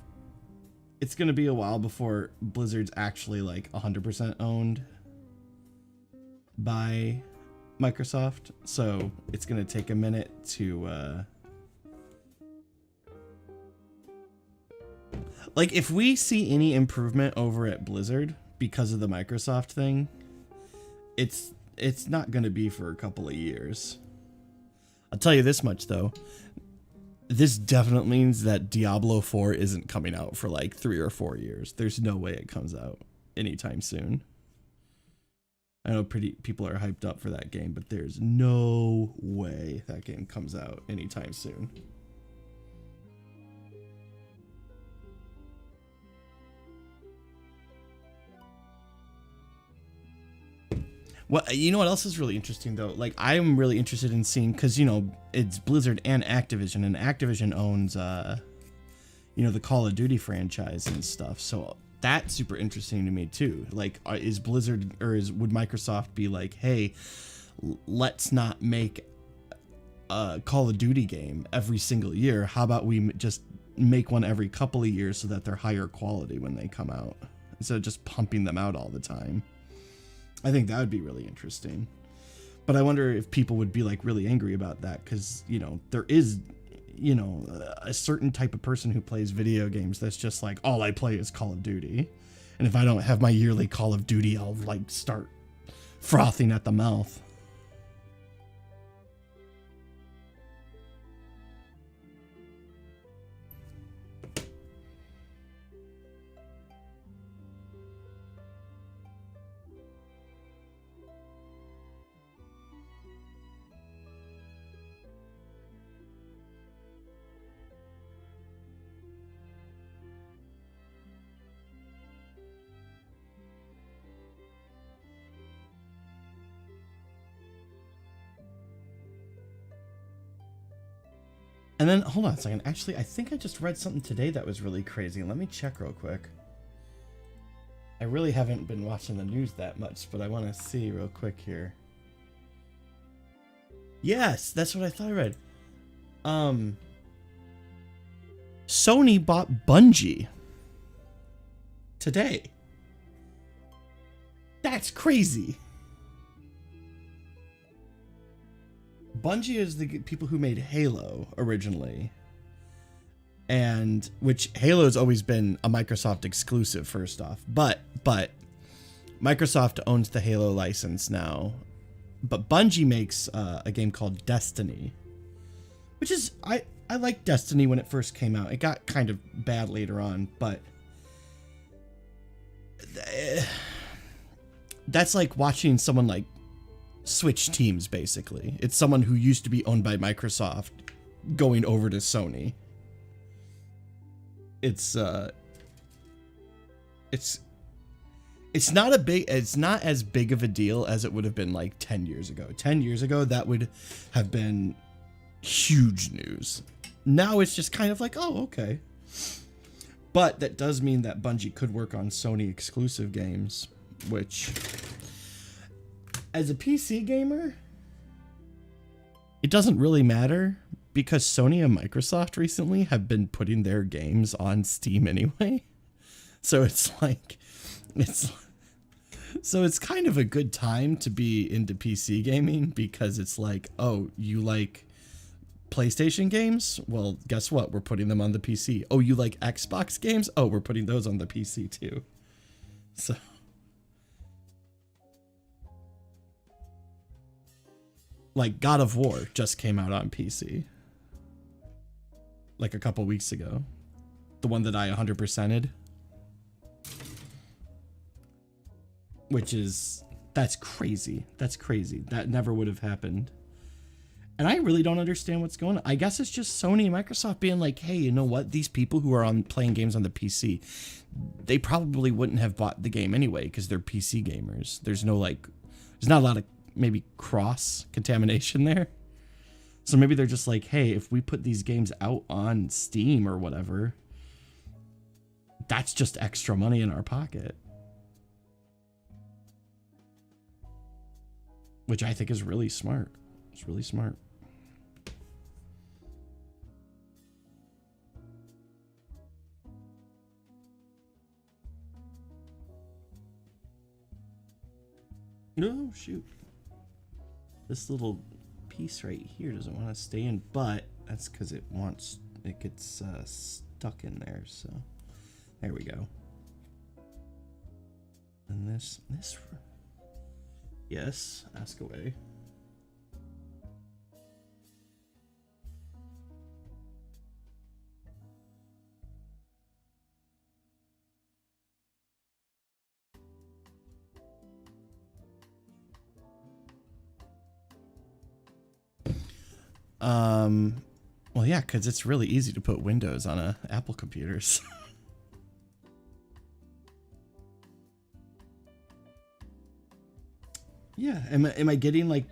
it's going to be a while before Blizzard's actually like 100% owned by Microsoft. So it's going to take a minute to, like if we see any improvement over at Blizzard because of the Microsoft thing, it's not going to be for a couple of years. I'll tell you this much though. This definitely means that Diablo 4 isn't coming out for like 3 or 4 years. There's no way it comes out anytime soon. I know people are hyped up for that game, but there's no way that game comes out anytime soon. Well, you know what else is really interesting though? Like I'm really interested in seeing, because you know it's Blizzard and Activision, and Activision owns you know, the Call of Duty franchise and stuff. So that's super interesting to me too. Like is Blizzard would Microsoft be like, hey, let's not make a Call of Duty game every single year. How about we just make one every couple of years so that they're higher quality when they come out instead of just pumping them out all the time. I think that would be really interesting. But I wonder if people would be like really angry about that, because, you know, there is, you know, a certain type of person who plays video games that's just like, all I play is Call of Duty. And if I don't have my yearly Call of Duty, I'll like start frothing at the mouth. And then, hold on a second. Actually, I think I just read something today that was really crazy. Let me check real quick. I really haven't been watching the news that much, but I want to see real quick here. Yes, that's what I thought I read. Sony bought Bungie today. That's crazy. Bungie is the people who made Halo originally, and which Halo's always been a Microsoft exclusive first off, but Microsoft owns the Halo license now. But Bungie makes a game called Destiny, which is I liked Destiny when it first came out. It got kind of bad later on, but that's like watching someone like switch teams, basically. It's someone who used to be owned by Microsoft going over to Sony. It's not as big of a deal as it would have been like 10 years ago. 10 years ago, that would have been huge news. Now it's just kind of like, oh, okay. But that does mean that Bungie could work on Sony exclusive games, which, as a PC gamer, it doesn't really matter because Sony and Microsoft recently have been putting their games on Steam anyway. So it's like, it's so it's kind of a good time to be into PC gaming because it's like, oh, you like PlayStation games? Well, guess what? We're putting them on the PC. Oh, you like Xbox games? Oh, we're putting those on the PC too. So like God of War just came out on PC like a couple weeks ago. The one that I 100%ed. Which is, that's crazy. That's crazy. That never would have happened. And I really don't understand what's going on. I guess it's just Sony and Microsoft being like, hey, you know what? These people who are on playing games on the PC, they probably wouldn't have bought the game anyway because they're PC gamers. There's no like, there's not a lot of maybe cross contamination there. So maybe they're just like, hey, if we put these games out on Steam or whatever, that's just extra money in our pocket. Which I think is really smart. It's really smart. No, shoot. This little piece right here doesn't want to stay in, but that's because it gets stuck in there. So there we go. And this, yes, ask away. Well, yeah, because it's really easy to put Windows on a Apple computers. Yeah, am I getting like...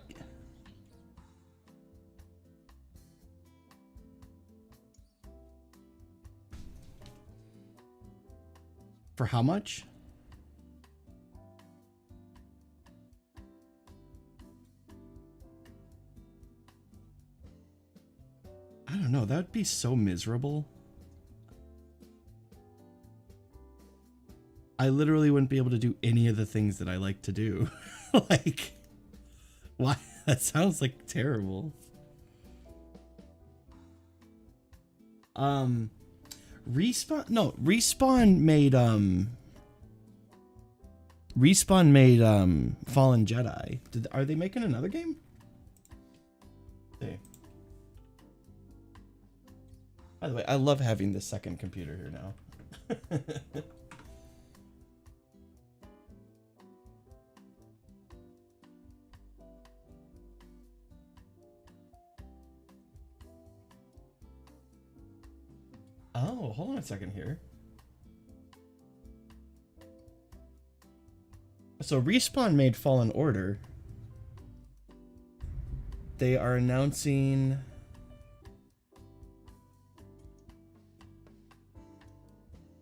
For how much? I don't know, that would be so miserable. I literally wouldn't be able to do any of the things that I like to do. Like, why? That sounds like terrible. Respawn made Fallen Jedi. Are they making another game? Hey. By the way, I love having this second computer here now. Oh, hold on a second here. So Respawn made Fallen Order. They are announcing...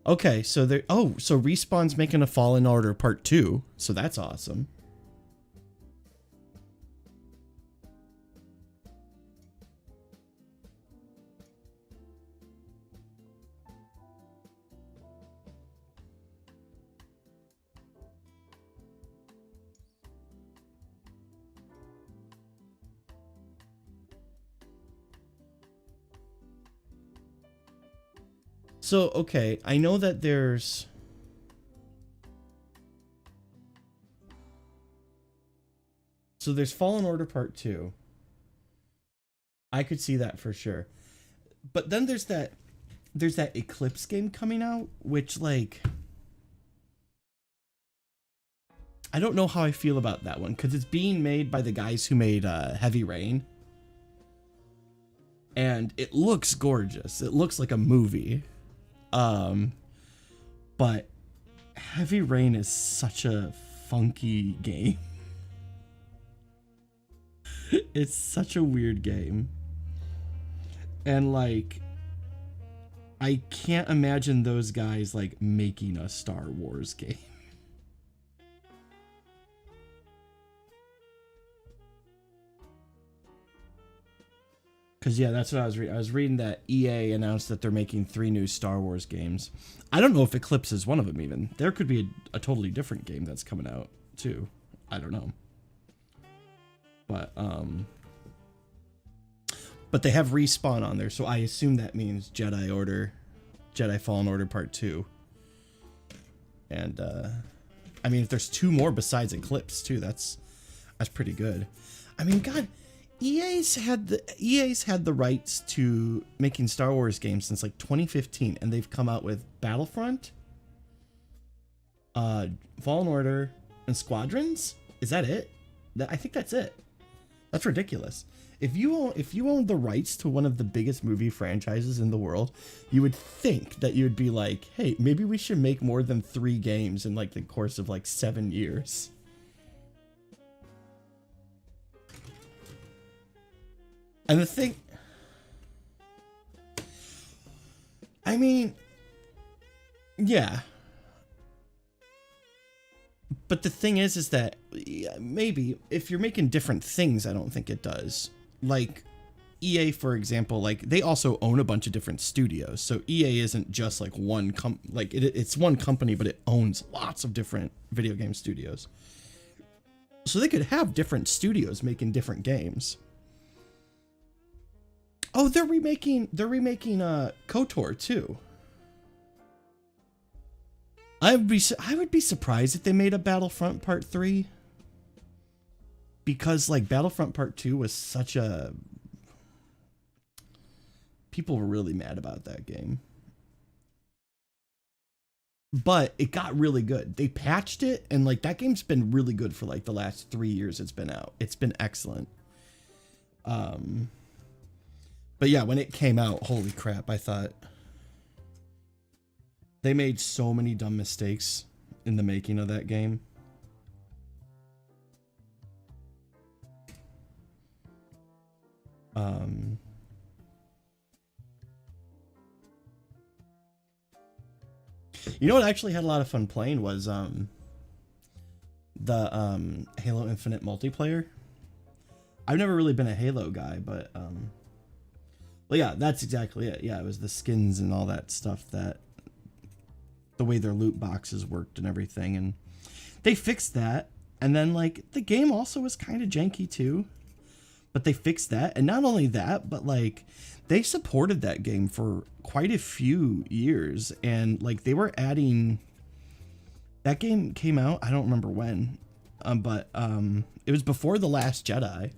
Okay, so they're... Oh, so Respawn's making a Fallen Order Part 2. So that's awesome. So, okay, I know that there's... So there's Fallen Order Part 2. I could see that for sure. But then there's that Eclipse game coming out, which, like... I don't know how I feel about that one, because it's being made by the guys who made Heavy Rain. And it looks gorgeous. It looks like a movie. But Heavy Rain is such a funky game. It's such a weird game. And like, I can't imagine those guys like making a Star Wars game. Because, yeah, that's what I was reading. I was reading that EA announced that they're making 3 new Star Wars games. I don't know if Eclipse is one of them, even. There could be a totally different game that's coming out, too. I don't know. But they have Respawn on there, so I assume that means Jedi Fallen Order Part 2. And, I mean, if there's 2 more besides Eclipse, too, that's pretty good. I mean, God... EA's had the rights to making Star Wars games since like 2015, and they've come out with Battlefront, Fallen Order, and Squadrons. Is that it? I think that's it. That's ridiculous. If you own the rights to one of the biggest movie franchises in the world, you would think that you would be like, hey, maybe we should make more than 3 games in like the course of like 7 years. And the thing, I mean, yeah. But the thing is that maybe if you're making different things, I don't think it does. Like EA, for example, like they also own a bunch of different studios. So EA isn't just like one it's one company, but it owns lots of different video game studios. So they could have different studios making different games. Oh, they're remaking KOTOR too. I would be surprised if they made a Battlefront Part 3. Because like Battlefront Part 2 was such a... People were really mad about that game. But it got really good. They patched it, and like that game's been really good for like the last 3 years it's been out. It's been excellent. But yeah, when it came out, holy crap, I thought they made so many dumb mistakes in the making of that game. You know what I actually had a lot of fun playing was the Halo Infinite multiplayer. I've never really been a Halo guy, but well, yeah, that's exactly it. Yeah, it was the skins and all that stuff, that the way their loot boxes worked and everything, and they fixed that. And then like the game also was kind of janky too, but they fixed that. And not only that, but like they supported that game for quite a few years, and like they were adding... That game came out, I don't remember when, but it was before The Last Jedi.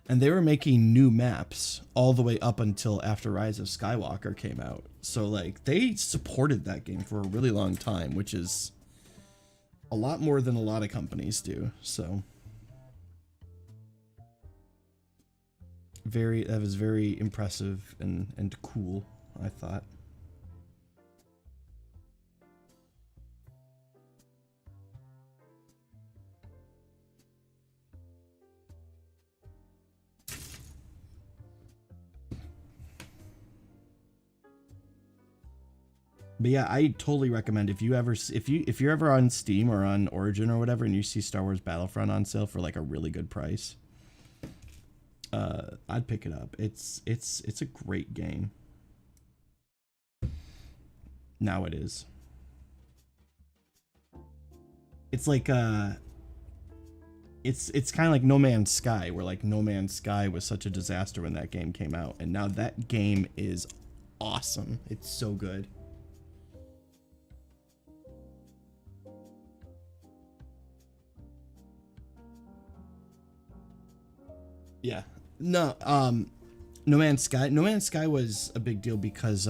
And they were making new maps all the way up until after Rise of Skywalker came out. So, like, they supported that game for a really long time, which is a lot more than a lot of companies do. So, that was very impressive and cool, I thought. But yeah, I totally recommend if you're ever on Steam or on Origin or whatever, and you see Star Wars Battlefront on sale for like a really good price, I'd pick it up. It's a great game. Now it is. It's like it's kind of like No Man's Sky, where like No Man's Sky was such a disaster when that game came out, and now that game is awesome. It's so good. Yeah. No, No Man's Sky was a big deal because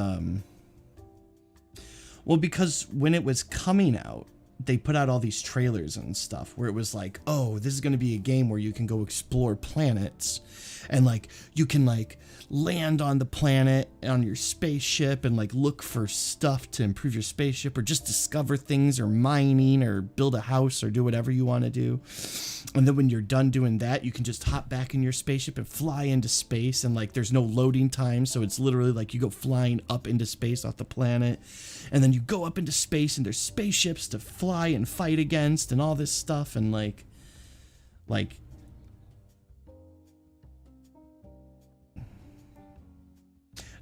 because when it was coming out, they put out all these trailers and stuff where it was like, oh, this is going to be a game where you can go explore planets, and like you can like land on the planet on your spaceship and like look for stuff to improve your spaceship, or just discover things, or mining, or build a house, or do whatever you want to do. And then when you're done doing that, you can just hop back in your spaceship and fly into space, and like there's no loading time, so it's literally like you go flying up into space off the planet, and then you go up into space and there's spaceships to fly and fight against and all this stuff. And like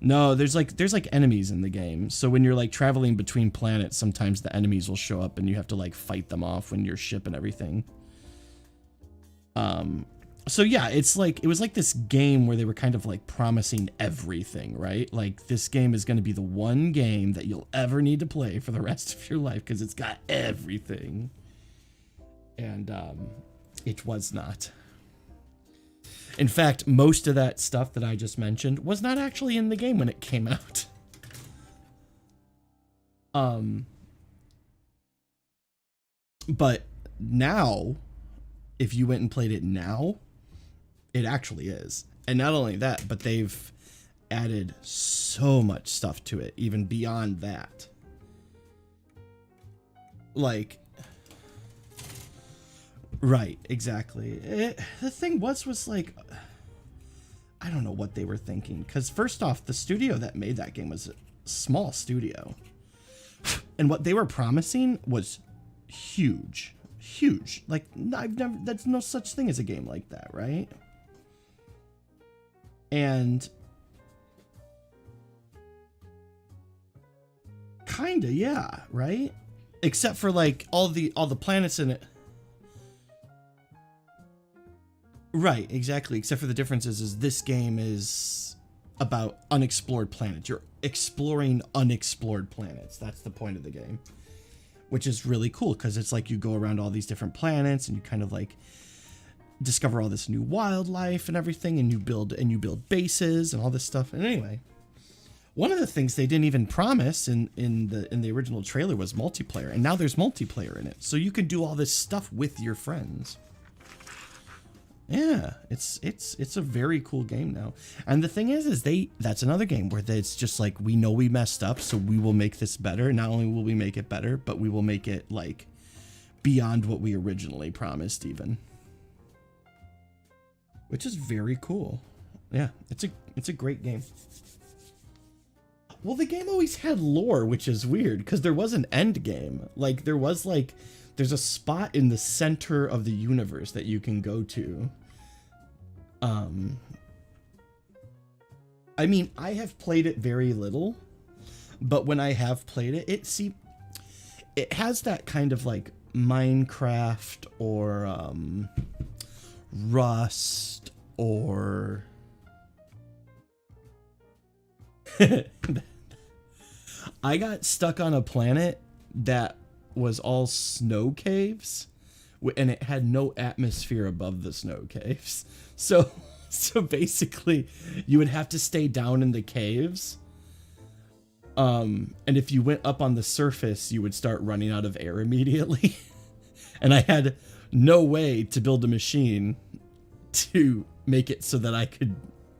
No, there's like enemies in the game. So when you're like traveling between planets, sometimes the enemies will show up and you have to like fight them off when your ship and everything. So yeah, it was like this game where they were kind of like promising everything, right? Like this game is going to be the one game that you'll ever need to play for the rest of your life because it's got everything. And it was not. In fact, most of that stuff that I just mentioned was not actually in the game when it came out. But now, if you went and played it now, it actually is. And not only that, but they've added so much stuff to it, even beyond that. Like, right, exactly. The thing was like, I don't know what they were thinking. Because first off, the studio that made that game was a small studio. And what they were promising was huge. Huge. Like, that's no such thing as a game like that, right? And kinda, yeah, right? Except for like all the planets in it. Right, exactly. Except for the differences is this game is about unexplored planets. You're exploring unexplored planets. That's the point of the game. Which is really cool because it's like you go around all these different planets and you kind of like discover all this new wildlife and everything, and you build bases and all this stuff. And anyway, one of the things they didn't even promise in the original trailer was multiplayer, and now there's multiplayer in it, so you can do all this stuff with your friends. Yeah, it's a very cool game now. And the thing is that's another game where it's just like, we know we messed up, so we will make this better. Not only will we make it better, but we will make it like beyond what we originally promised even. Which is very cool. Yeah, it's a great game. Well, the game always had lore, which is weird because there was an end game. Like there's a spot in the center of the universe that you can go to. I mean, I have played it very little, but when I have played it, it has that kind of like Minecraft or Rust or I got stuck on a planet that was all snow caves, and it had no atmosphere above the snow caves. So basically, you would have to stay down in the caves. And if you went up on the surface, you would start running out of air immediately. And I had no way to build a machine to make it so that I could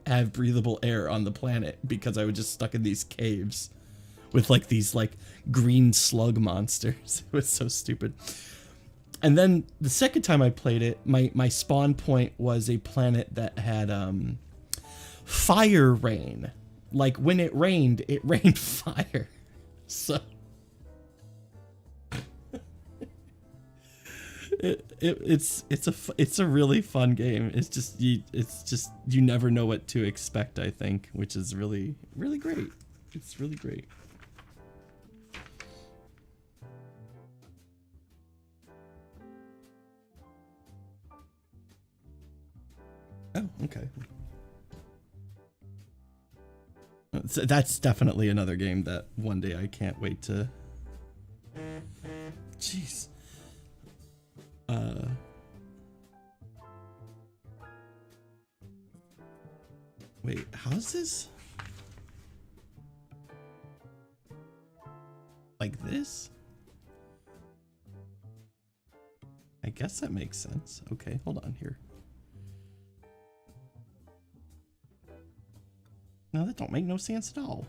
have breathable air on the planet because I was just stuck in these caves with like these like green slug monsters. It was so stupid. And then the second time I played it, my spawn point was a planet that had fire rain. Like when it rained fire. So it's a really fun game. It's just you never know what to expect, I think, which is really great. It's really great. Oh, okay. So that's definitely another game that one day I can't wait to. Jeez. Wait, how's this? Like this? I guess that makes sense. Okay, hold on here. No, that don't make no sense at all.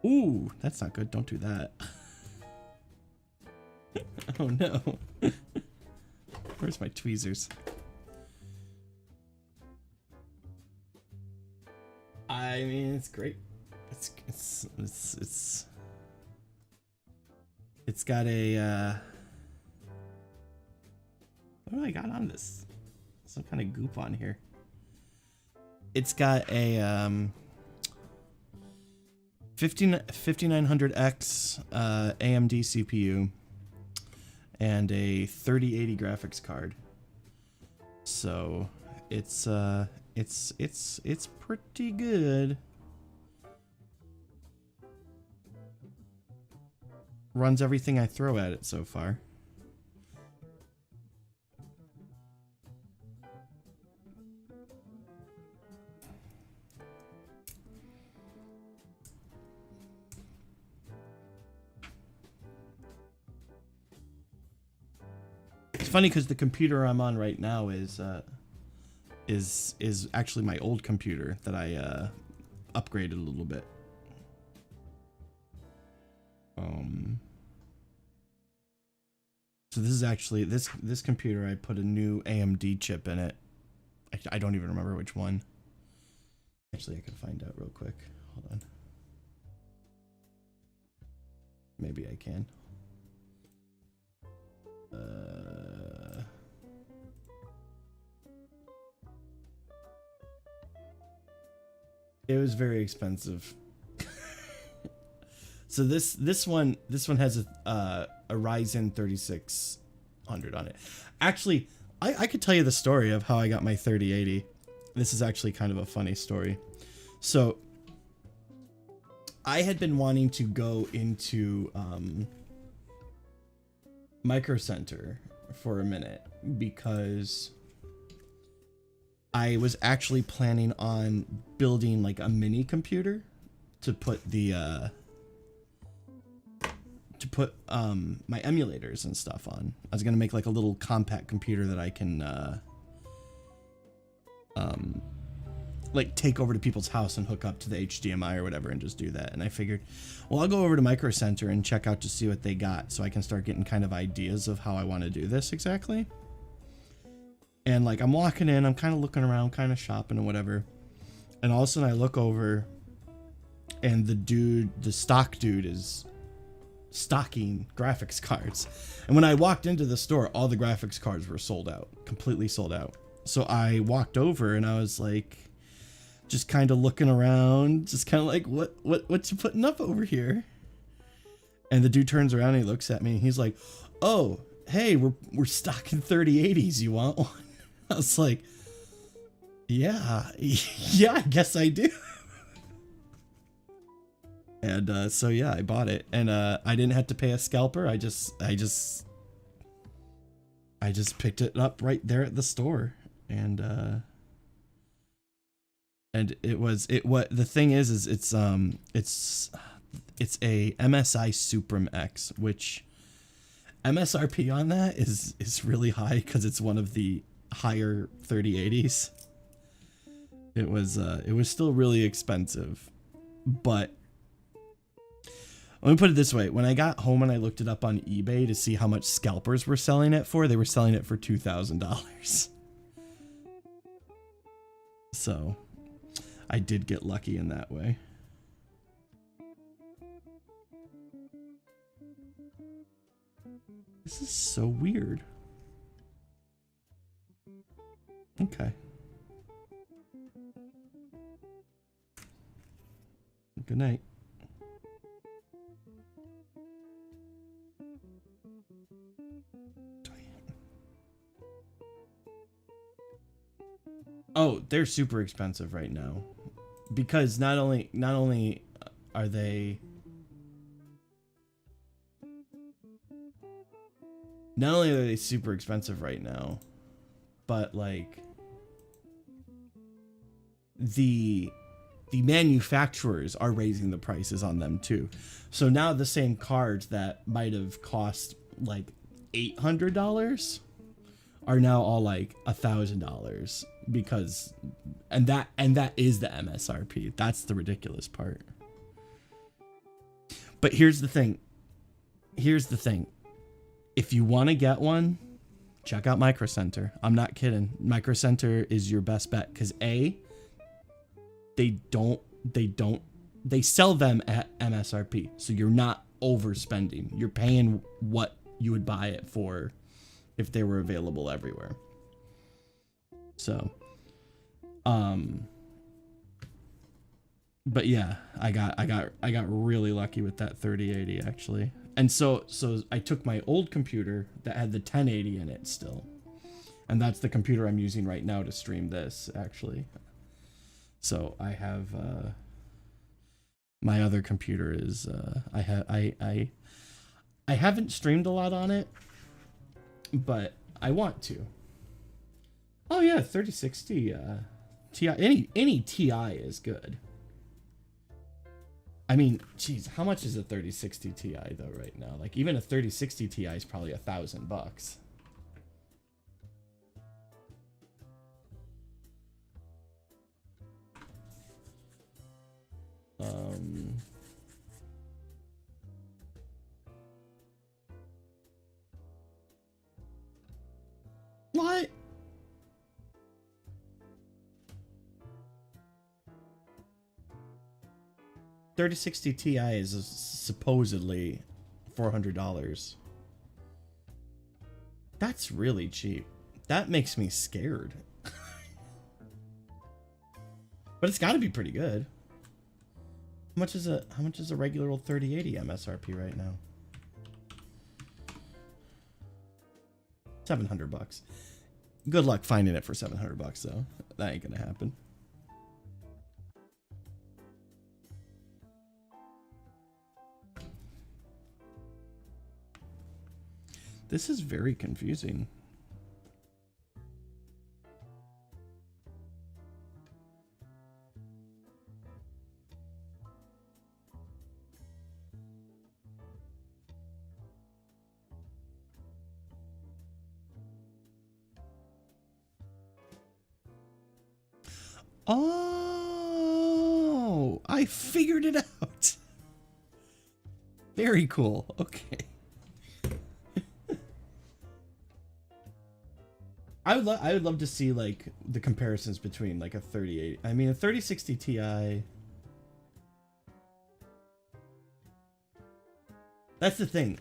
Ooh, that's not good. Don't do that. Oh no. Where's my tweezers? I mean, it's great. It's got a what do I got on this? Some kind of goop on here. It's got a 5900X AMD CPU and a 3080 graphics card. So it's pretty good. Runs everything I throw at it so far. It's funny because the computer I'm on right now is actually my old computer that I upgraded a little bit. So this is actually this computer. I put a new AMD chip in it. I don't even remember which one. Actually, I can find out real quick. Hold on. Maybe I can. It was very expensive. So this one has a Ryzen 3600 on it. Actually, I could tell you the story of how I got my 3080. This is actually kind of a funny story. So I had been wanting to go into Micro Center for a minute because I was actually planning on building like a mini computer to put the my emulators and stuff on. I was gonna make like a little compact computer that I can like take over to people's house and hook up to the HDMI or whatever and just do that. And I figured, well, I'll go over to Micro Center and check out to see what they got so I can start getting kind of ideas of how I want to do this exactly. And like I'm walking in, I'm kind of looking around, kind of shopping and whatever. And all of a sudden I look over and the stock dude is stocking graphics cards. And when I walked into the store, all the graphics cards were sold out, completely sold out. So I walked over and I was like, just kind of looking around, just kind of like, what you putting up over here? And the dude turns around and he looks at me and he's like, oh, hey, we're stocking 3080s. You want one? I was like, yeah, I guess I do. And so yeah, I bought it, and I didn't have to pay a scalper. I just picked it up right there at the store, and the thing is it's a MSI Supreme X, which MSRP on that is really high because it's one of the higher 3080s. It was still really expensive, but let me put it this way. When I got home and I looked it up on eBay to see how much scalpers were selling it for, they were selling it for $2,000. So I did get lucky in that way. This is so weird. Okay. Good night. Oh, they're super expensive right now, because not only are they super expensive right now, but like the manufacturers are raising the prices on them too. So now the same cards that might have cost like $800 are now all like $1,000, because and that is the MSRP. That's the ridiculous part. But here's the thing. If you want to get one, check out Micro Center. I'm not kidding. Micro Center is your best bet, because A, they sell them at MSRP, so you're not overspending. You're paying what you would buy it for if they were available everywhere. So but yeah, I got really lucky with that 3080 actually. And so I took my old computer that had the 1080 in it still. And that's the computer I'm using right now to stream this actually. So I have my other computer is I haven't streamed a lot on it, but I want to. Oh yeah, 3060 Ti, any Ti is good. I mean, geez, how much is a 3060 Ti though right now? Like even a 3060 Ti is probably $1,000. What? $3060 Ti is supposedly $400. That's really cheap. That makes me scared. But it's got to be pretty good. How much is a regular old 3080 MSRP right now? $700. Good luck finding it for $700 though. That ain't gonna happen. This is very confusing. Oh, I figured it out. Very cool. Okay. I would love to see like the comparisons between like a 3080. I mean a 3060 Ti. That's the thing.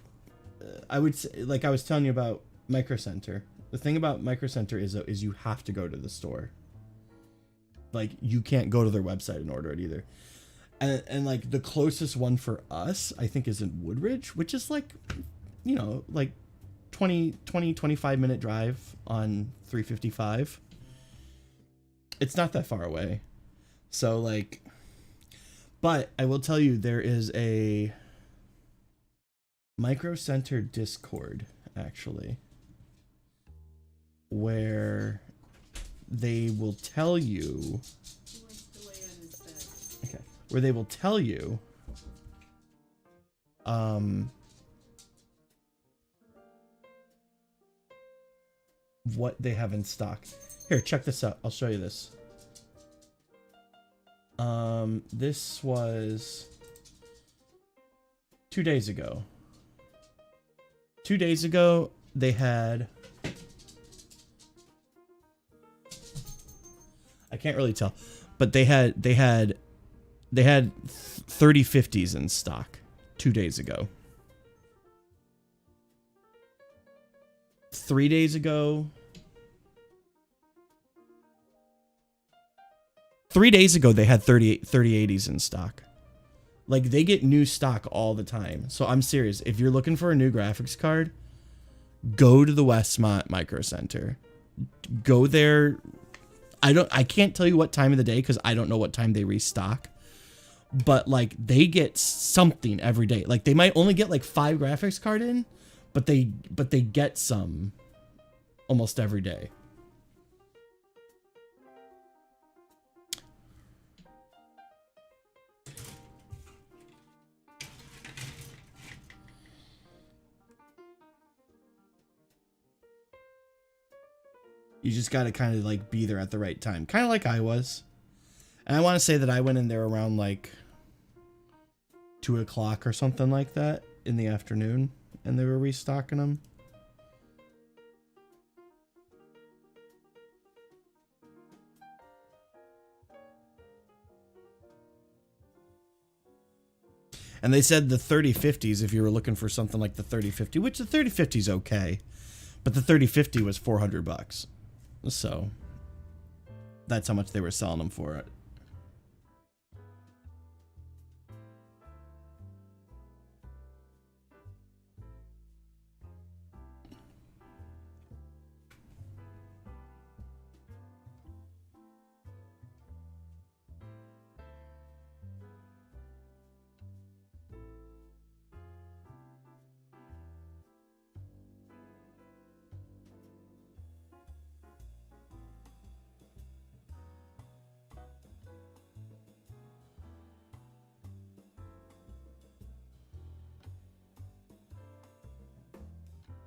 I would say, like I was telling you about Micro Center. The thing about Micro Center is you have to go to the store. Like you can't go to their website and order it either. And like the closest one for us, I think, is in Woodridge, which is like, you know, like 25 minute drive on 355. It's not that far away. So like, but I will tell you, there is a Micro Center Discord actually, where they will tell you, okay, where they will tell you, what they have in stock. Here, check this out. I'll show you this. This was 2 days ago. 2 days ago, they had, I can't really tell, but they had 3050s in stock 2 days ago. 3 days ago, 3 days ago they had 3080s in stock. Like they get new stock all the time. So I'm serious. If you're looking for a new graphics card, go to the Westmont Micro Center. Go there. I can't tell you what time of the day because I don't know what time they restock. But like they get something every day. Like they might only get like 5 graphics card in, but they get some almost every day. You just got to kind of like be there at the right time. Kind of like I was. And I want to say that I went in there around like 2 o'clock or something like that in the afternoon. And they were restocking them. And they said the 3050s, if you were looking for something like the 3050, which the 3050 is okay, but the 3050 was $400. So that's how much they were selling them for it.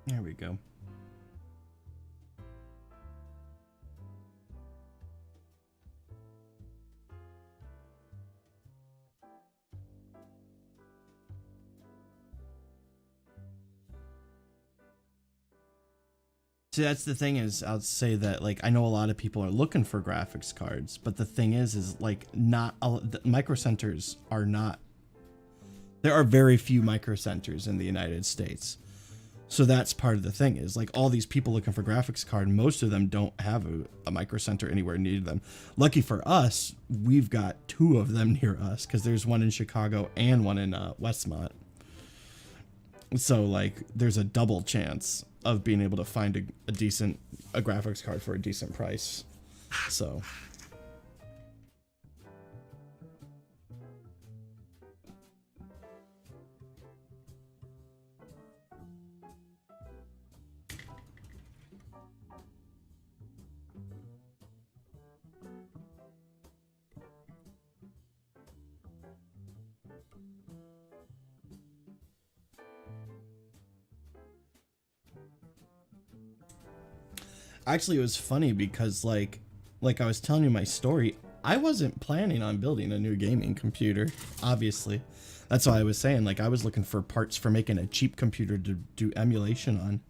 There we go. See, that's the thing is, I'll say that, like, I know a lot of people are looking for graphics cards, but the thing is like, not all, the micro centers are not, there are very few micro centers in the United States. So that's part of the thing is, like, all these people looking for graphics card, most of them don't have a micro center anywhere near them. Lucky for us, we've got 2 of them near us, because there's one in Chicago and one in Westmont. So, like, there's a double chance of being able to find a decent graphics card for a decent price. So actually, it was funny because, like I was telling you my story, I wasn't planning on building a new gaming computer, obviously. That's why I was saying, like, I was looking for parts for making a cheap computer to do emulation on.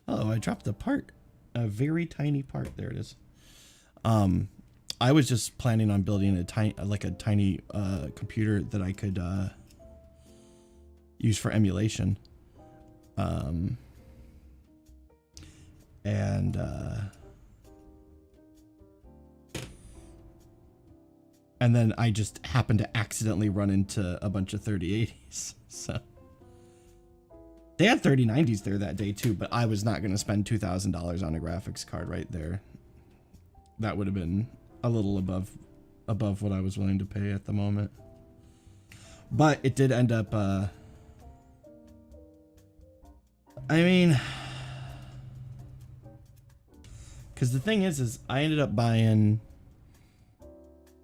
Oh, I dropped a part. A very tiny part. There it is. I was just planning on building a tiny computer that I could use for emulation. And then I just happened to accidentally run into a bunch of 3080s. So they had 3090s there that day too, but I was not going to spend $2,000 on a graphics card right there. That would have been a little above what I was willing to pay at the moment. But it did end up, I mean, because the thing is I ended up buying,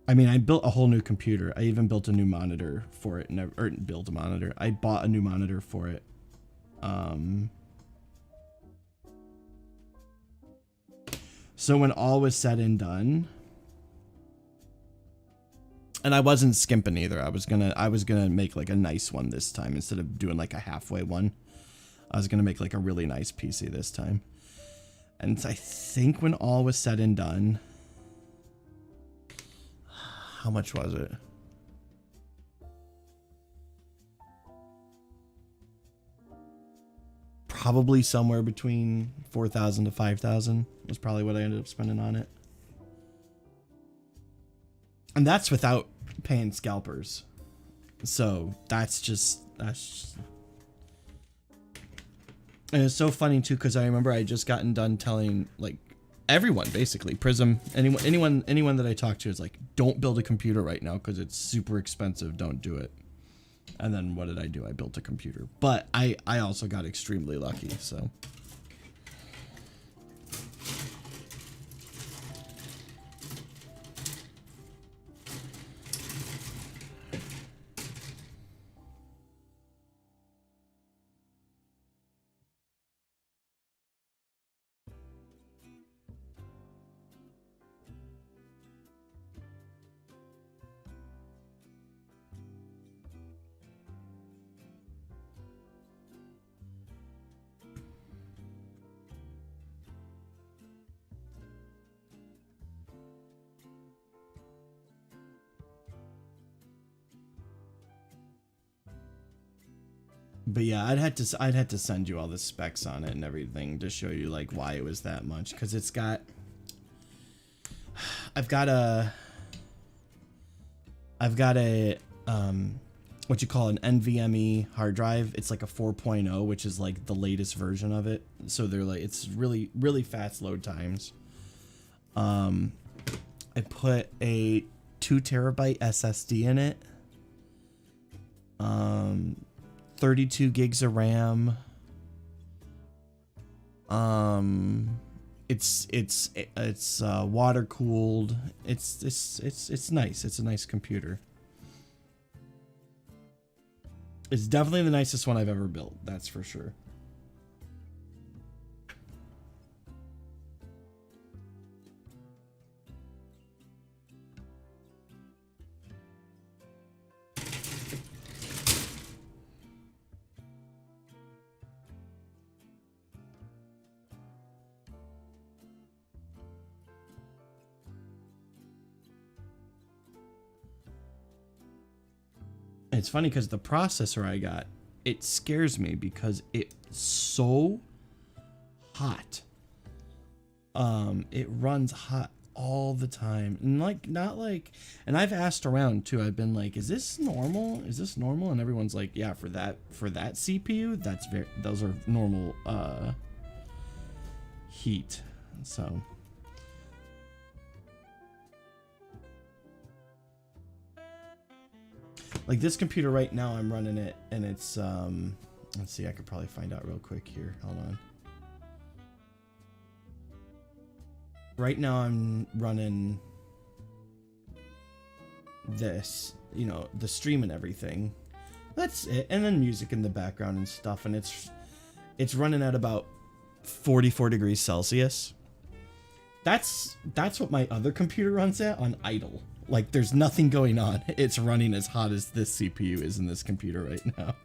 I mean, I built a whole new computer. I even built a new monitor for it. Or built a monitor. I bought a new monitor for it. So when all was said and done, and I wasn't skimping either. I was gonna make like a nice one this time instead of doing like a halfway one. I was gonna make like a really nice PC this time. And I think when all was said and done, how much was it? Probably somewhere between $4,000 to $5,000 was probably what I ended up spending on it. And that's without paying scalpers. So that's just and it's so funny too, because I remember I just gotten done telling like everyone, basically Prism, anyone that I talk to is like, don't build a computer right now because it's super expensive, don't do it. And then what did I do? I built a computer, but I also got extremely lucky. So But yeah, I'd had to send you all the specs on it and everything to show you like why it was that much, because it's got I've got a what you call an NVMe hard drive. It's like a 4.0, which is like the latest version of it. So they're like, it's really fast load times. I put a 2 terabyte SSD in it. 32 gigs of RAM. It's water cooled. It's nice. It's a nice computer. It's definitely the nicest one I've ever built. That's for sure. It's funny because the processor I got, it scares me because it's so hot. It runs hot all the time, and like not like. And I've asked around too. I've been like, "Is this normal? Is this normal?" And everyone's like, "Yeah, for that CPU, those are normal heat." So. Like this computer right now, I'm running it, and it's let's see, I could probably find out real quick here. Hold on. Right now I'm running this, you know, the stream and everything. That's it, and then music in the background and stuff, and it's running at about 44 degrees Celsius. That's what my other computer runs at on idle. Like, there's nothing going on. It's running as hot as this CPU is in this computer right now.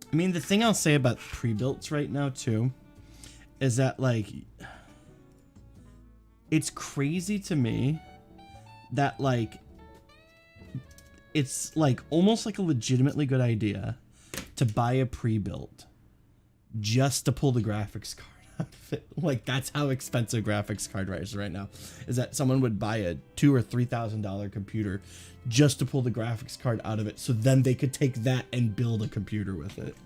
I mean, the thing I'll say about pre-builts right now, too, is that, like, it's crazy to me that, like, it's, like, almost like a legitimately good idea to buy a pre-built just to pull the graphics card out of it. Like, that's how expensive graphics card is right now, is that someone would buy a $2,000 or $3,000 computer just to pull the graphics card out of it, so then they could take that and build a computer with it.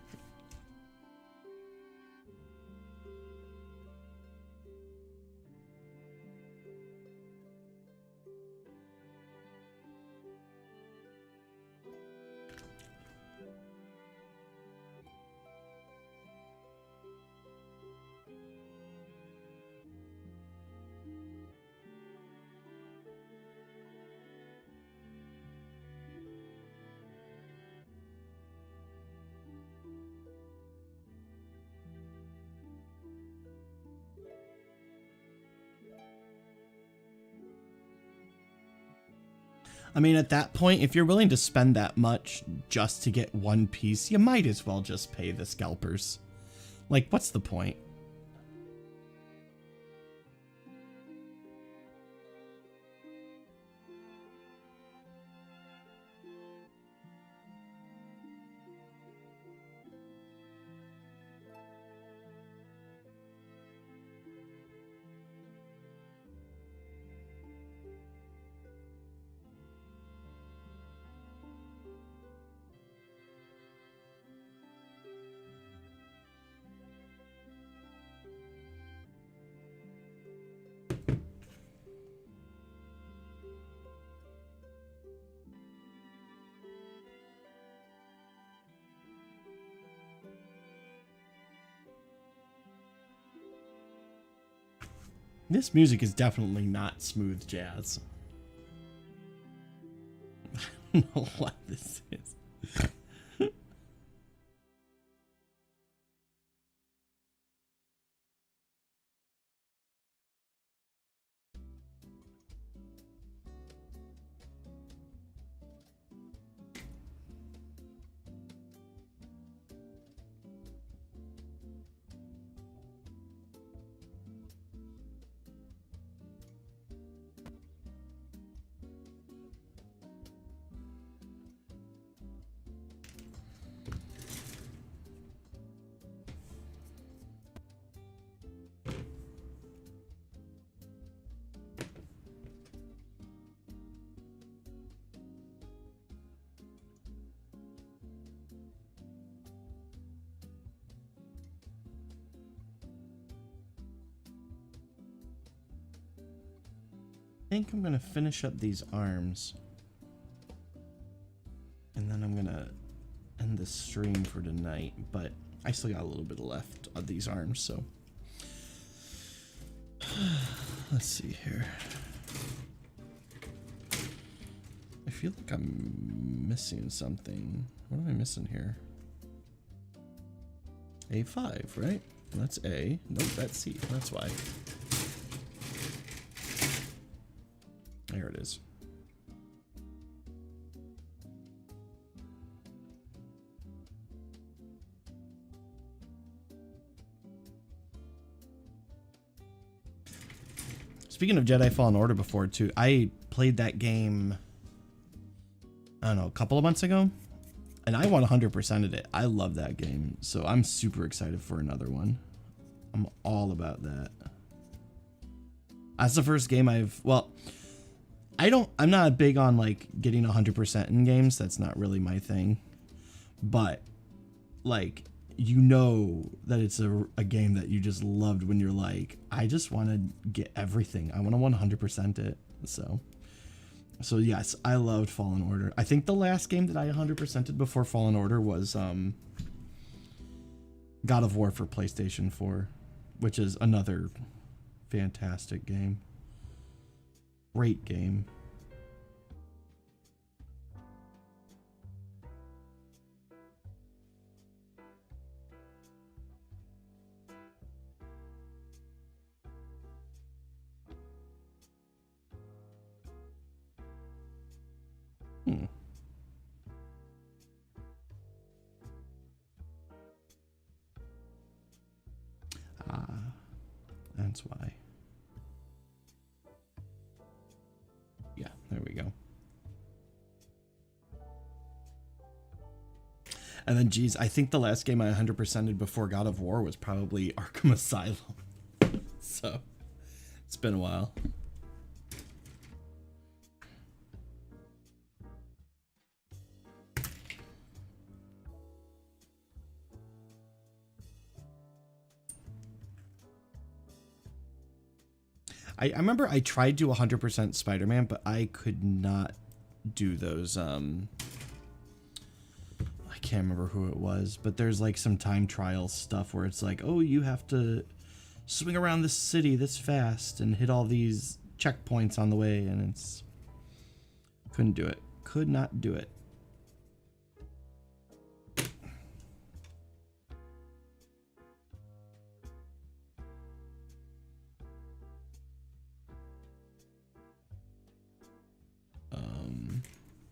I mean, at that point, if you're willing to spend that much just to get one piece, you might as well just pay the scalpers. Like, what's the point? This music is definitely not smooth jazz. I don't know what this is. I think I'm gonna finish up these arms, and then I'm gonna end the stream for tonight, but I still got a little bit left of these arms, so let's see here. I feel like I'm missing something. What am I missing here? A5, right? That's A. Nope, that's C. That's Y. There it is. Speaking of Jedi Fallen Order before too, I played that game, I don't know, a couple of months ago, and I 100%ed it. I love that game, so I'm super excited for another one. I'm all about that. That's the first game I'm not big on like getting 100% in games. That's not really my thing. But like, you know that it's a game that you just loved when you're like, I just want to get everything. I want to 100% it. So yes, I loved Fallen Order. I think the last game that I 100%ed before Fallen Order was God of War for PlayStation 4, which is another fantastic game. Great game. That's why. Yeah, there we go. And then, geez, I think the last game I 100%ed before God of War was probably Arkham Asylum. So, it's been a while. I remember I tried to 100% Spider-Man, but I could not do those. I can't remember who it was, but there's like some time trial stuff where it's like, oh, you have to swing around this city this fast and hit all these checkpoints on the way, and it's couldn't do it. Could not do it.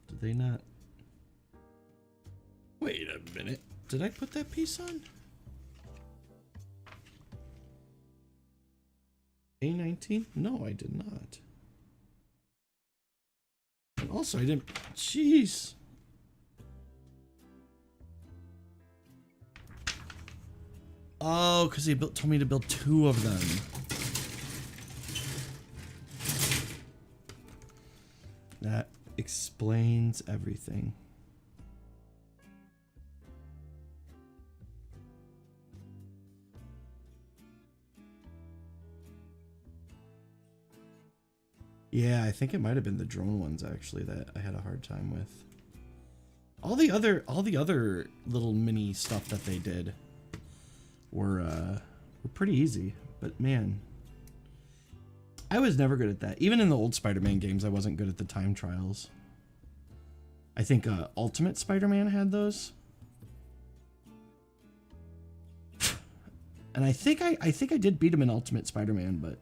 Did they not? Wait a minute. Did I put that piece on? A19? No, I did not. And also, I didn't. Jeez. Oh, because he told me to build 2 of them. That explains everything. Yeah, I think it might have been the drone ones actually that I had a hard time with. All the other little mini stuff that they did were pretty easy, but man, I was never good at that. Even in the old Spider-Man games, I wasn't good at the time trials. I think Ultimate Spider-Man had those. And I think I did beat him in Ultimate Spider-Man,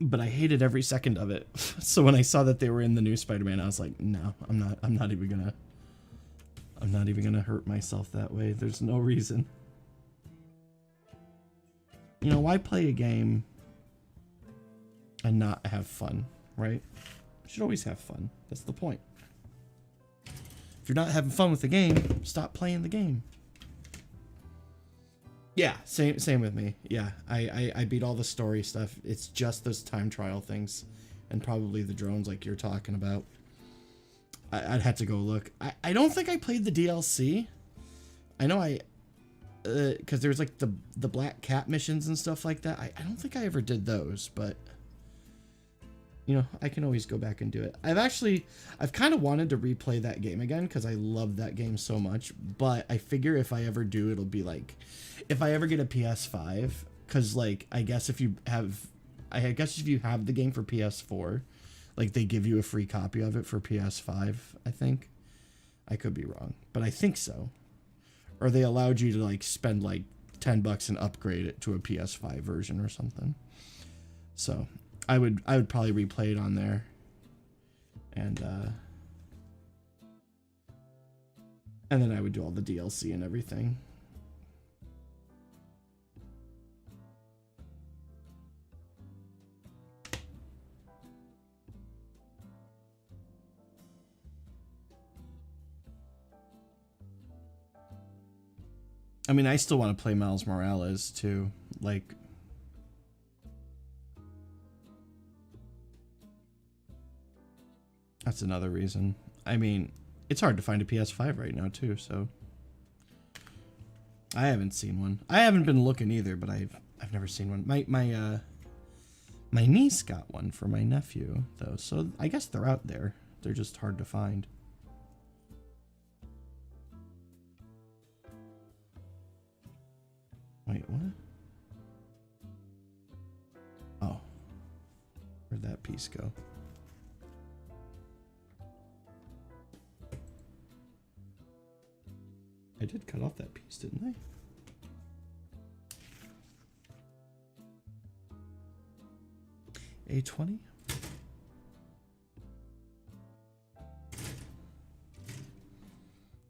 but I hated every second of it. So when I saw that they were in the new Spider-Man, I was like, no, I'm not even gonna hurt myself that way. There's no reason. You know, why play a game and not have fun, right? You should always have fun. That's the point. If you're not having fun with the game, stop playing the game. Yeah, same with me. Yeah, I beat all the story stuff. It's just those time trial things and probably the drones like you're talking about. I'd have to go look. I don't think I played the DLC. I know because there was like the Black Cat missions and stuff like that. I don't think I ever did those, but you know, I can always go back and do it. I've kind of wanted to replay that game again because I love that game so much, but I figure if I ever do, it'll be like, if I ever get a PS5, because like, I guess if you have the game for PS4, like they give you a free copy of it for PS5, I think. I could be wrong, but I think so. Or they allowed you to like spend like $10 and upgrade it to a PS5 version or something. So I would probably replay it on there, and then I would do all the DLC and everything. I mean, I still want to play Miles Morales too, like. That's another reason. I mean, it's hard to find a PS5 right now too, so I haven't seen one. I haven't been looking either, but I've never seen one. My niece got one for my nephew though, so I guess they're out there. They're just hard to find. Wait, what? Oh. Where'd that piece go? I did cut off that piece, didn't I? A20?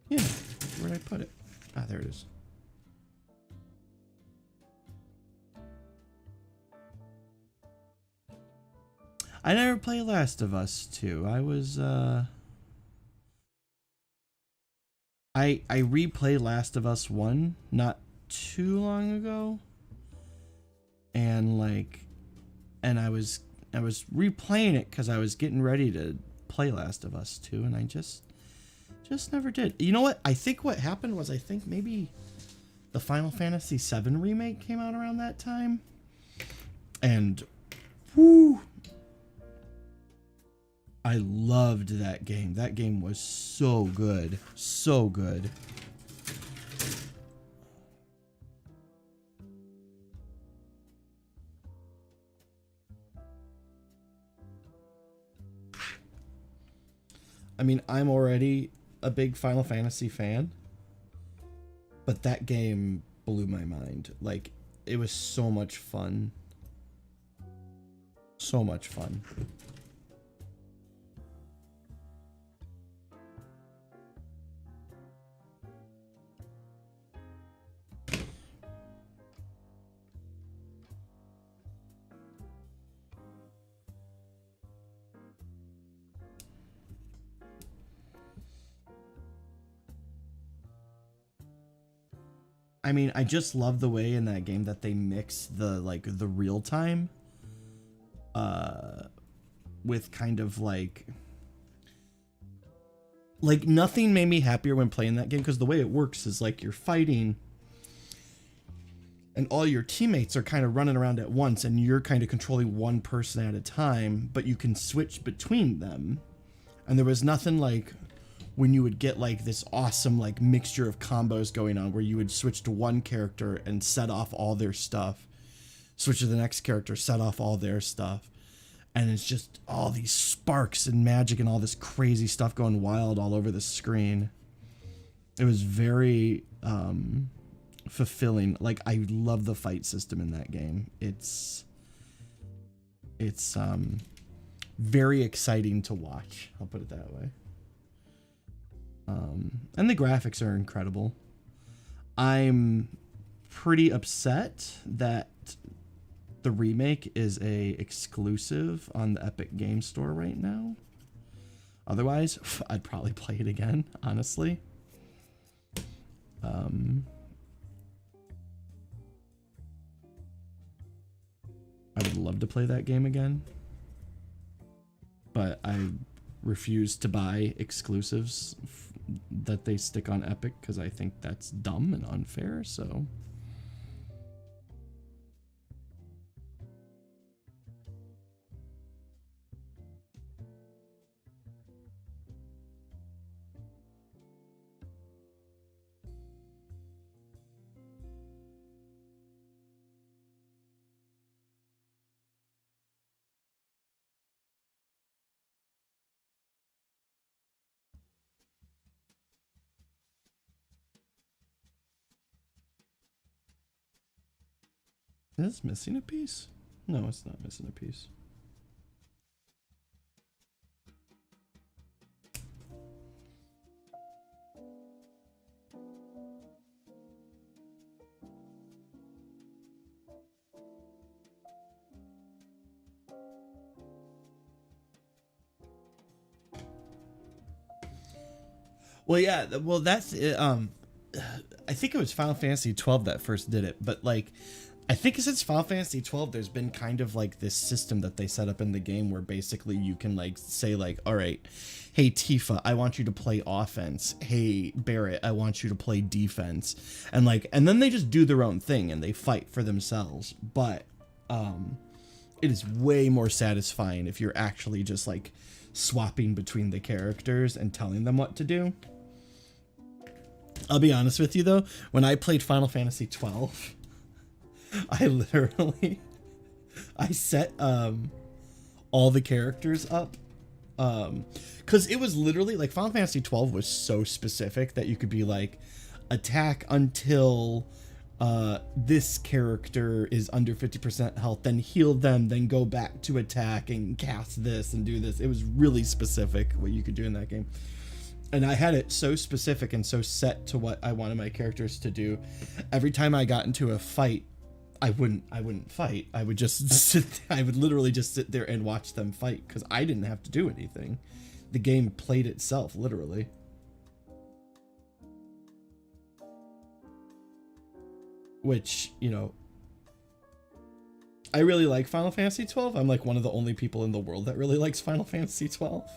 Yeah, where'd I put it? Ah, there it is. I never played Last of Us 2. I was, I replayed Last of Us 1 not too long ago, and I was replaying it because I was getting ready to play Last of Us 2, and I just never did. You know what? I think what happened was, I think maybe the Final Fantasy VII remake came out around that time, and whoo, I loved that game. That game was so good. So good. I mean, I'm already a big Final Fantasy fan, but that game blew my mind. Like, it was so much fun. So much fun. I mean, I just love the way in that game that they mix the real time with kind of like nothing made me happier when playing that game, because the way it works is like you're fighting and all your teammates are kind of running around at once and you're kind of controlling one person at a time, but you can switch between them. And there was nothing like, when you would get like this awesome like mixture of combos going on where you would switch to one character and set off all their stuff, switch to the next character, set off all their stuff. And it's just all these sparks and magic and all this crazy stuff going wild all over the screen. It was very fulfilling. Like, I love the fight system in that game. It's very exciting to watch. I'll put it that way. And the graphics are incredible. I'm pretty upset that the remake is a exclusive on the Epic Game Store right now. Otherwise, I'd probably play it again, honestly. I would love to play that game again, but I refuse to buy exclusives that they stick on Epic because I think that's dumb and unfair, so... Is this missing a piece? No, it's not missing a piece. Well, yeah, well, that's it. I think it was Final Fantasy 12 that first did it, but like, I think since Final Fantasy 12, there's been kind of like this system that they set up in the game where basically you can like say like, all right, hey Tifa, I want you to play offense. Hey Barrett, I want you to play defense. And like, and then they just do their own thing and they fight for themselves. But it is way more satisfying if you're actually just like swapping between the characters and telling them what to do. I'll be honest with you though, when I played Final Fantasy 12, I set all the characters up because it was literally like Final Fantasy 12 was so specific that you could be like, attack until this character is under 50% health, then heal them, then go back to attack and cast this and do this. It was really specific what you could do in that game. And I had it so specific and so set to what I wanted my characters to do. Every time I got into a fight, I wouldn't fight. I would just sit. I would literally just sit there and watch them fight because I didn't have to do anything. The game played itself, literally. Which, you know, I really like Final Fantasy 12. I'm like one of the only people in the world that really likes Final Fantasy 12.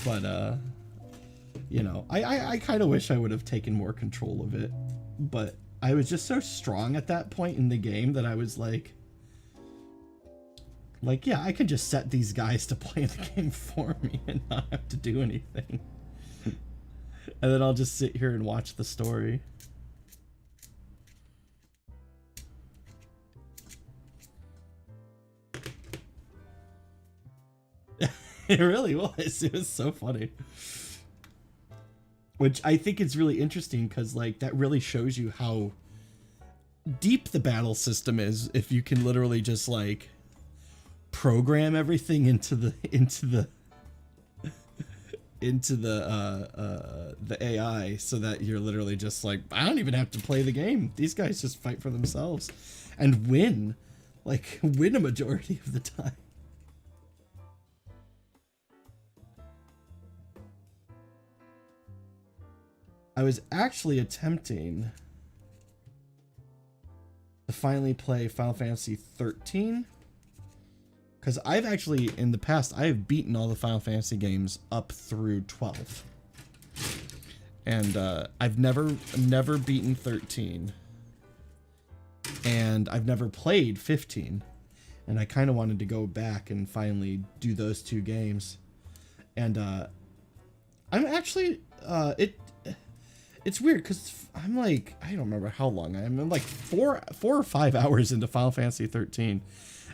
But you know, I kind of wish I would have taken more control of it, but I was just so strong at that point in the game that I was like, yeah, I could just set these guys to play the game for me and not have to do anything. And then I'll just sit here and watch the story. It really was. It was so funny. Which I think is really interesting because like that really shows you how deep the battle system is if you can literally just like program everything into the AI so that you're literally just like, I don't even have to play the game. These guys just fight for themselves and win a majority of the time. I was actually attempting to finally play Final Fantasy 13 because I've actually, in the past, I have beaten all the Final Fantasy games up through 12. And I've never beaten 13. And I've never played 15. And I kind of wanted to go back and finally do those two games. And I'm actually it's weird because I'm like, I don't remember how long I'm in, like 4 or 5 hours into Final Fantasy 13,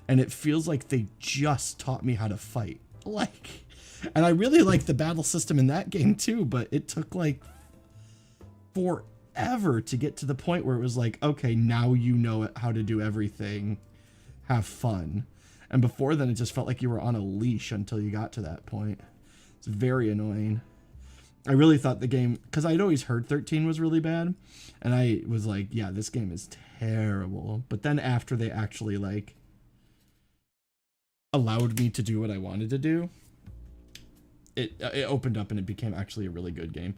and it feels like they just taught me how to fight. Like, and I really like the battle system in that game too, but it took like forever to get to the point where it was like, okay, now you know how to do everything, have fun. And before then, it just felt like you were on a leash until you got to that point. It's very annoying. I really thought the game, because I'd always heard 13 was really bad, and I was like, yeah, this game is terrible. But then after they actually like allowed me to do what I wanted to do, it opened up and it became actually a really good game.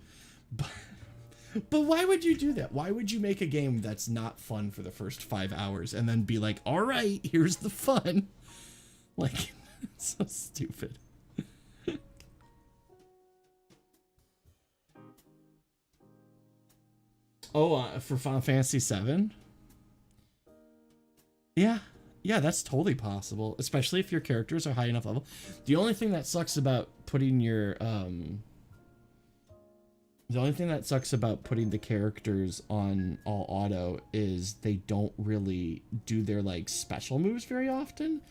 But why would you do that? Why would you make a game that's not fun for the first 5 hours and then be like, all right, here's the fun? Like, it's so stupid. Oh, for Final Fantasy 7? Yeah. Yeah, that's totally possible, especially if your characters are high enough level. The only thing that sucks about putting your the only thing that sucks about putting the characters on all auto is they don't really do their like special moves very often.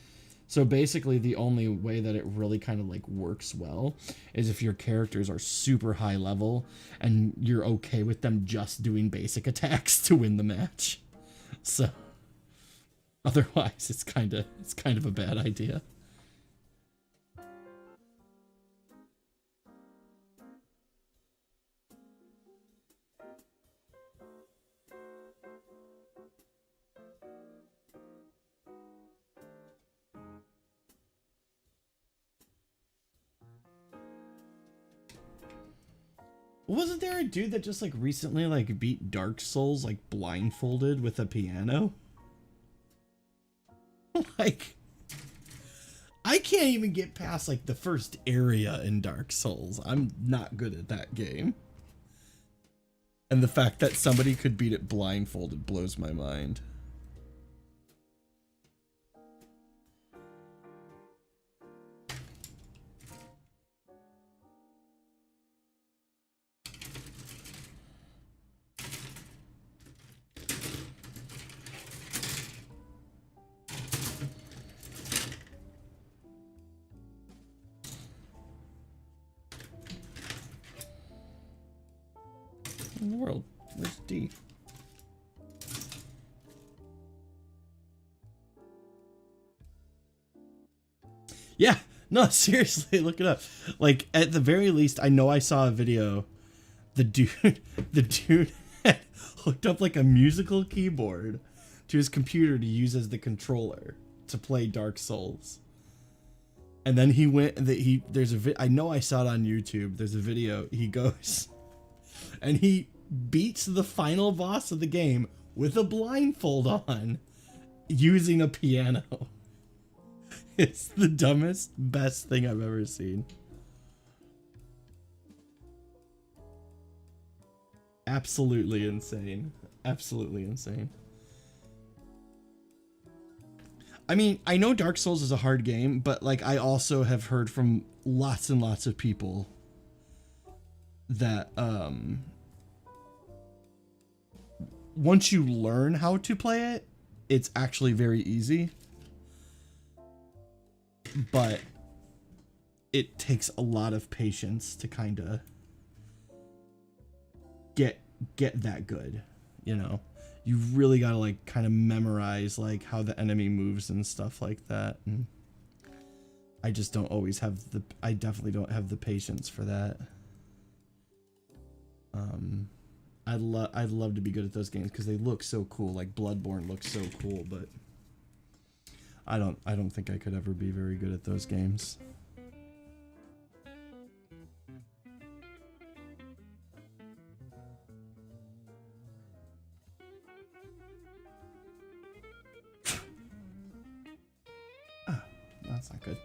So basically the only way that it really kind of like works well is if your characters are super high level and you're okay with them just doing basic attacks to win the match. So otherwise it's kind of a bad idea. Wasn't there a dude that just like recently like beat Dark Souls like blindfolded with a piano? Like, I can't even get past like the first area in Dark Souls. I'm not good at that game. And the fact that somebody could beat it blindfolded blows my mind. In the world, where's D? Yeah, no, seriously, look it up. Like, at the very least, I know I saw a video. The dude had hooked up like a musical keyboard to his computer to use as the controller to play Dark Souls. And then he went, I know I saw it on YouTube. There's a video. He goes and he beats the final boss of the game with a blindfold on using a piano. It's the dumbest, best thing I've ever seen. Absolutely insane. Absolutely insane. I mean, I know Dark Souls is a hard game, but like I also have heard from lots and lots of people that once you learn how to play it, it's actually very easy. But it takes a lot of patience to kind of get that good, you know. You really got to like kind of memorize like how the enemy moves and stuff like that. And I just don't always have I definitely don't have the patience for that. I'd love to be good at those games because they look so cool. Like Bloodborne looks so cool, but I don't think I could ever be very good at those games. Ah, that's not good.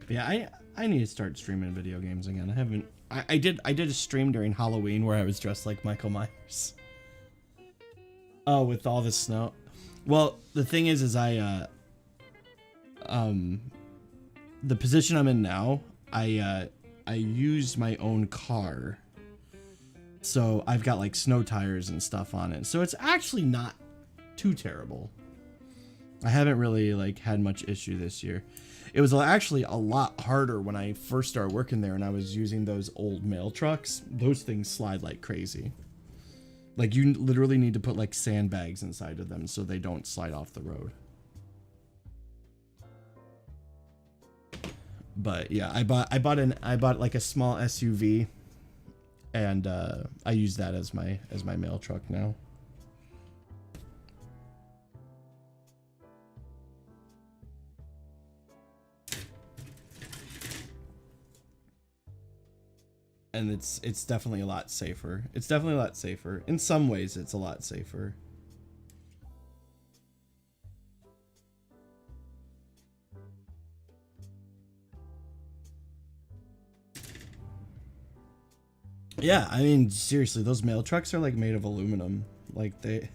But yeah, I need to start streaming video games again. I haven't. I did a stream during Halloween where I was dressed like Michael Myers. Oh, with all the snow. Well, the thing is I the position I'm in now, I use my own car. So I've got like snow tires and stuff on it. So it's actually not too terrible. I haven't really like had much issue this year. It was actually a lot harder when I first started working there and I was using those old mail trucks. Those things slide like crazy. Like you literally need to put like sandbags inside of them so they don't slide off the road. But yeah, I bought like a small SUV and I use that as my mail truck now. And it's definitely a lot safer. It's definitely a lot safer. In some ways, it's a lot safer. Yeah, I mean, seriously, those mail trucks are like made of aluminum. Like they,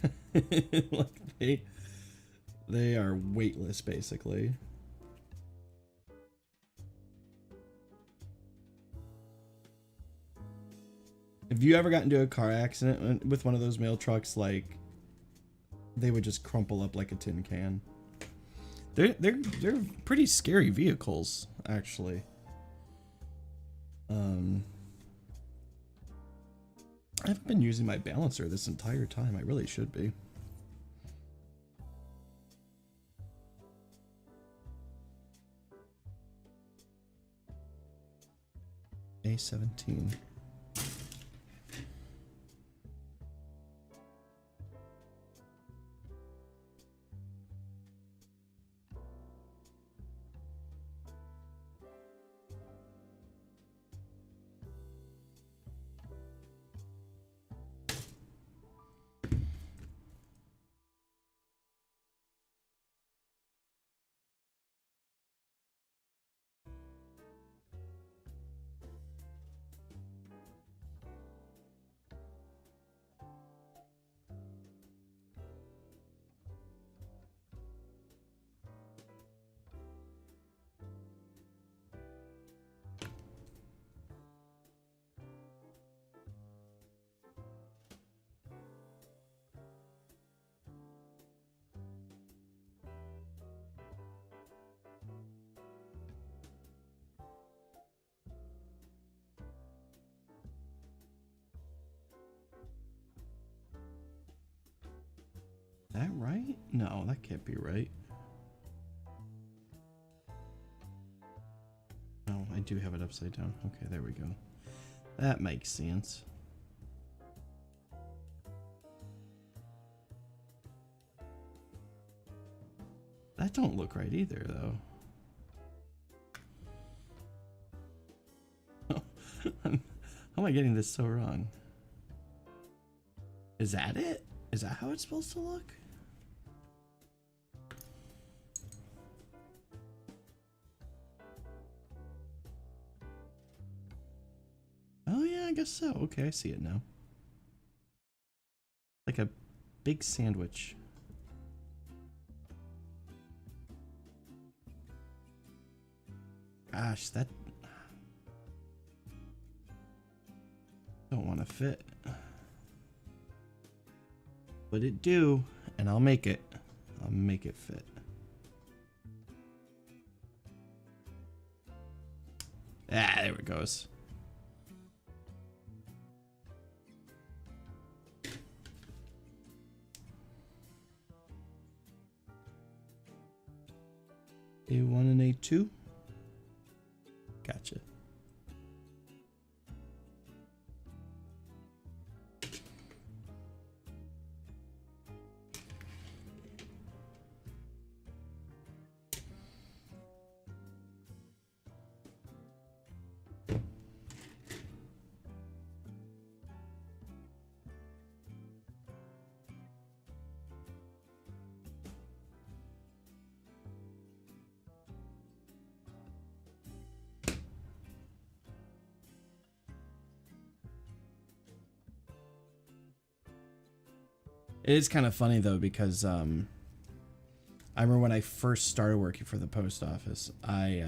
like they are weightless, basically. If you ever got into a car accident with one of those mail trucks, like they would just crumple up like a tin can. They're pretty scary vehicles, actually. I haven't been using my balancer this entire time. I really should be. A17. That right? No, that can't be right. Oh, I do have it upside down. Okay, there we go. That makes sense. That don't look right either, though. How am I getting this so wrong? Is that it? Is that how it's supposed to look? Oh yeah, I guess so. Okay, I see it now. Like a big sandwich. Gosh, that don't want to fit. But it do, and I'll make it. I'll make it fit. Ah, there it goes. A1 and A2. Gotcha. It is kind of funny though, because I remember when I first started working for the post office, I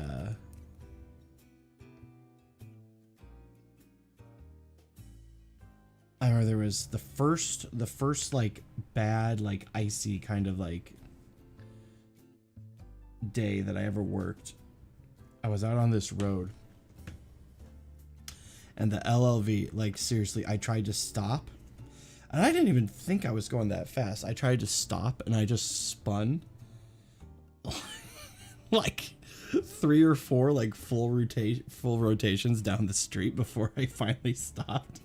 remember there was the first like bad, like icy kind of like day that I ever worked. I was out on this road and the LLV, like seriously, I tried to stop and I didn't even think I was going that fast. I tried to stop and I just spun like 3 or 4 like full rotations down the street before I finally stopped.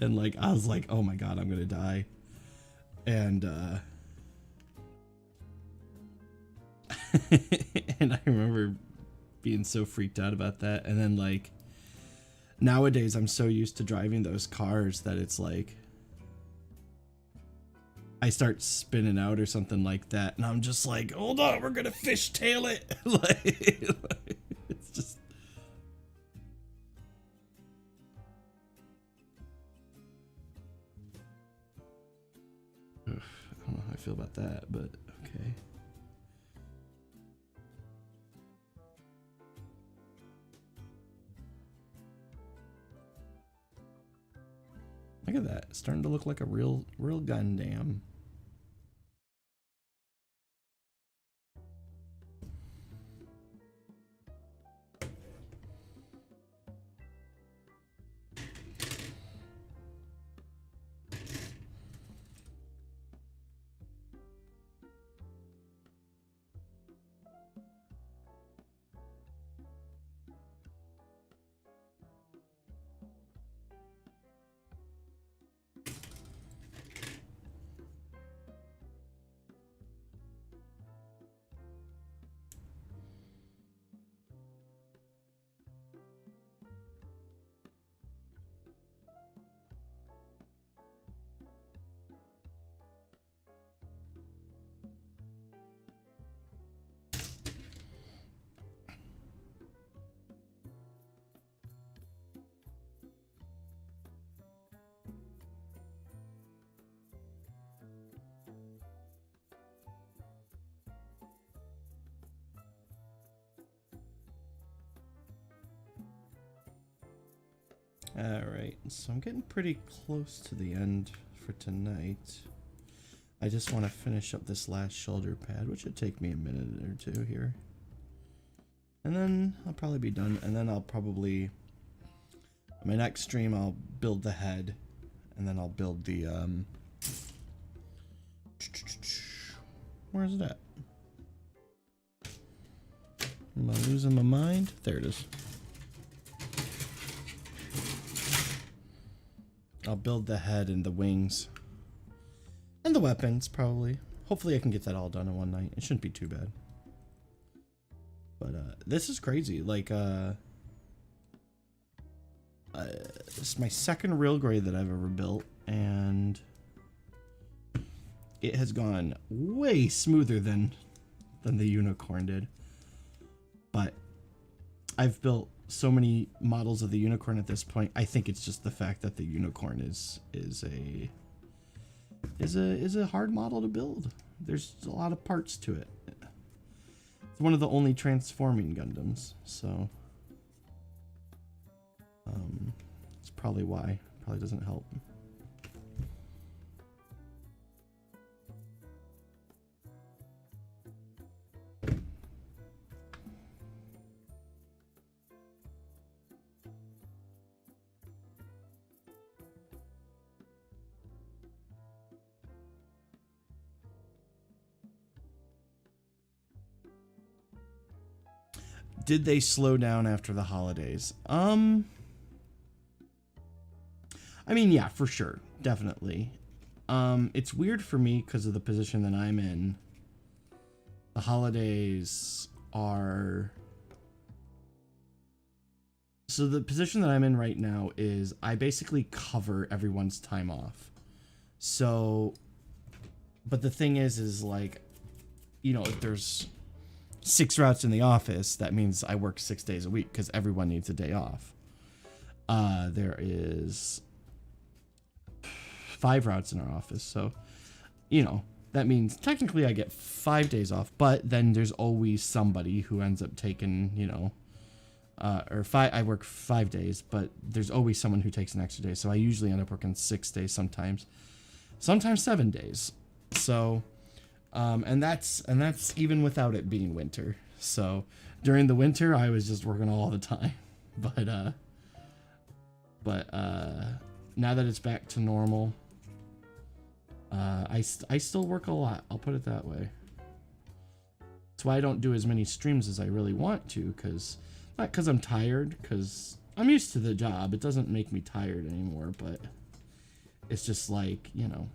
And like I was like, oh my god, I'm gonna die. And and I remember being so freaked out about that. And then like nowadays I'm so used to driving those cars that it's like I start spinning out or something like that, and I'm just like, hold on, we're gonna fishtail it. like it's just I don't know how I feel about that, but okay. Look at that. It's starting to look like a real Gundam. Alright, so I'm getting pretty close to the end for tonight. I just want to finish up this last shoulder pad, which would take me a minute or two here. And then I'll probably be done, and then I'll probably, on my next stream, I'll build the head, and then I'll build the, where's it at? Am I losing my mind? There it is. I'll build the head and the wings. And the weapons, probably. Hopefully I can get that all done in one night. It shouldn't be too bad. But, this is crazy. Like, it's my second rail grade that I've ever built. And it has gone way smoother than the unicorn did. But I've built so many models of the unicorn at this point. I think it's just the fact that the unicorn is a hard model to build. There's a lot of parts to it. It's one of the only transforming Gundams, so it's probably why. Probably doesn't help. Did they slow down after the holidays? I mean, yeah, for sure. Definitely. It's weird for me because of the position that I'm in. The holidays are... So the position that I'm in right now is I basically cover everyone's time off. So... But the thing is like, you know, if there's 6 routes in the office, that means I work 6 days a week because everyone needs a day off. There is 5 routes in our office. So, you know, that means technically I get 5 days off, but then there's always somebody who ends up taking, you know, I work 5 days, but there's always someone who takes an extra day. So I usually end up working 6 days sometimes 7 days. So, and that's even without it being winter. So during the winter, I was just working all the time, but now that it's back to normal, I still work a lot. I'll put it that way. That's why I don't do as many streams as I really want to, not because I'm tired, because I'm used to the job. It doesn't make me tired anymore, but it's just like, you know,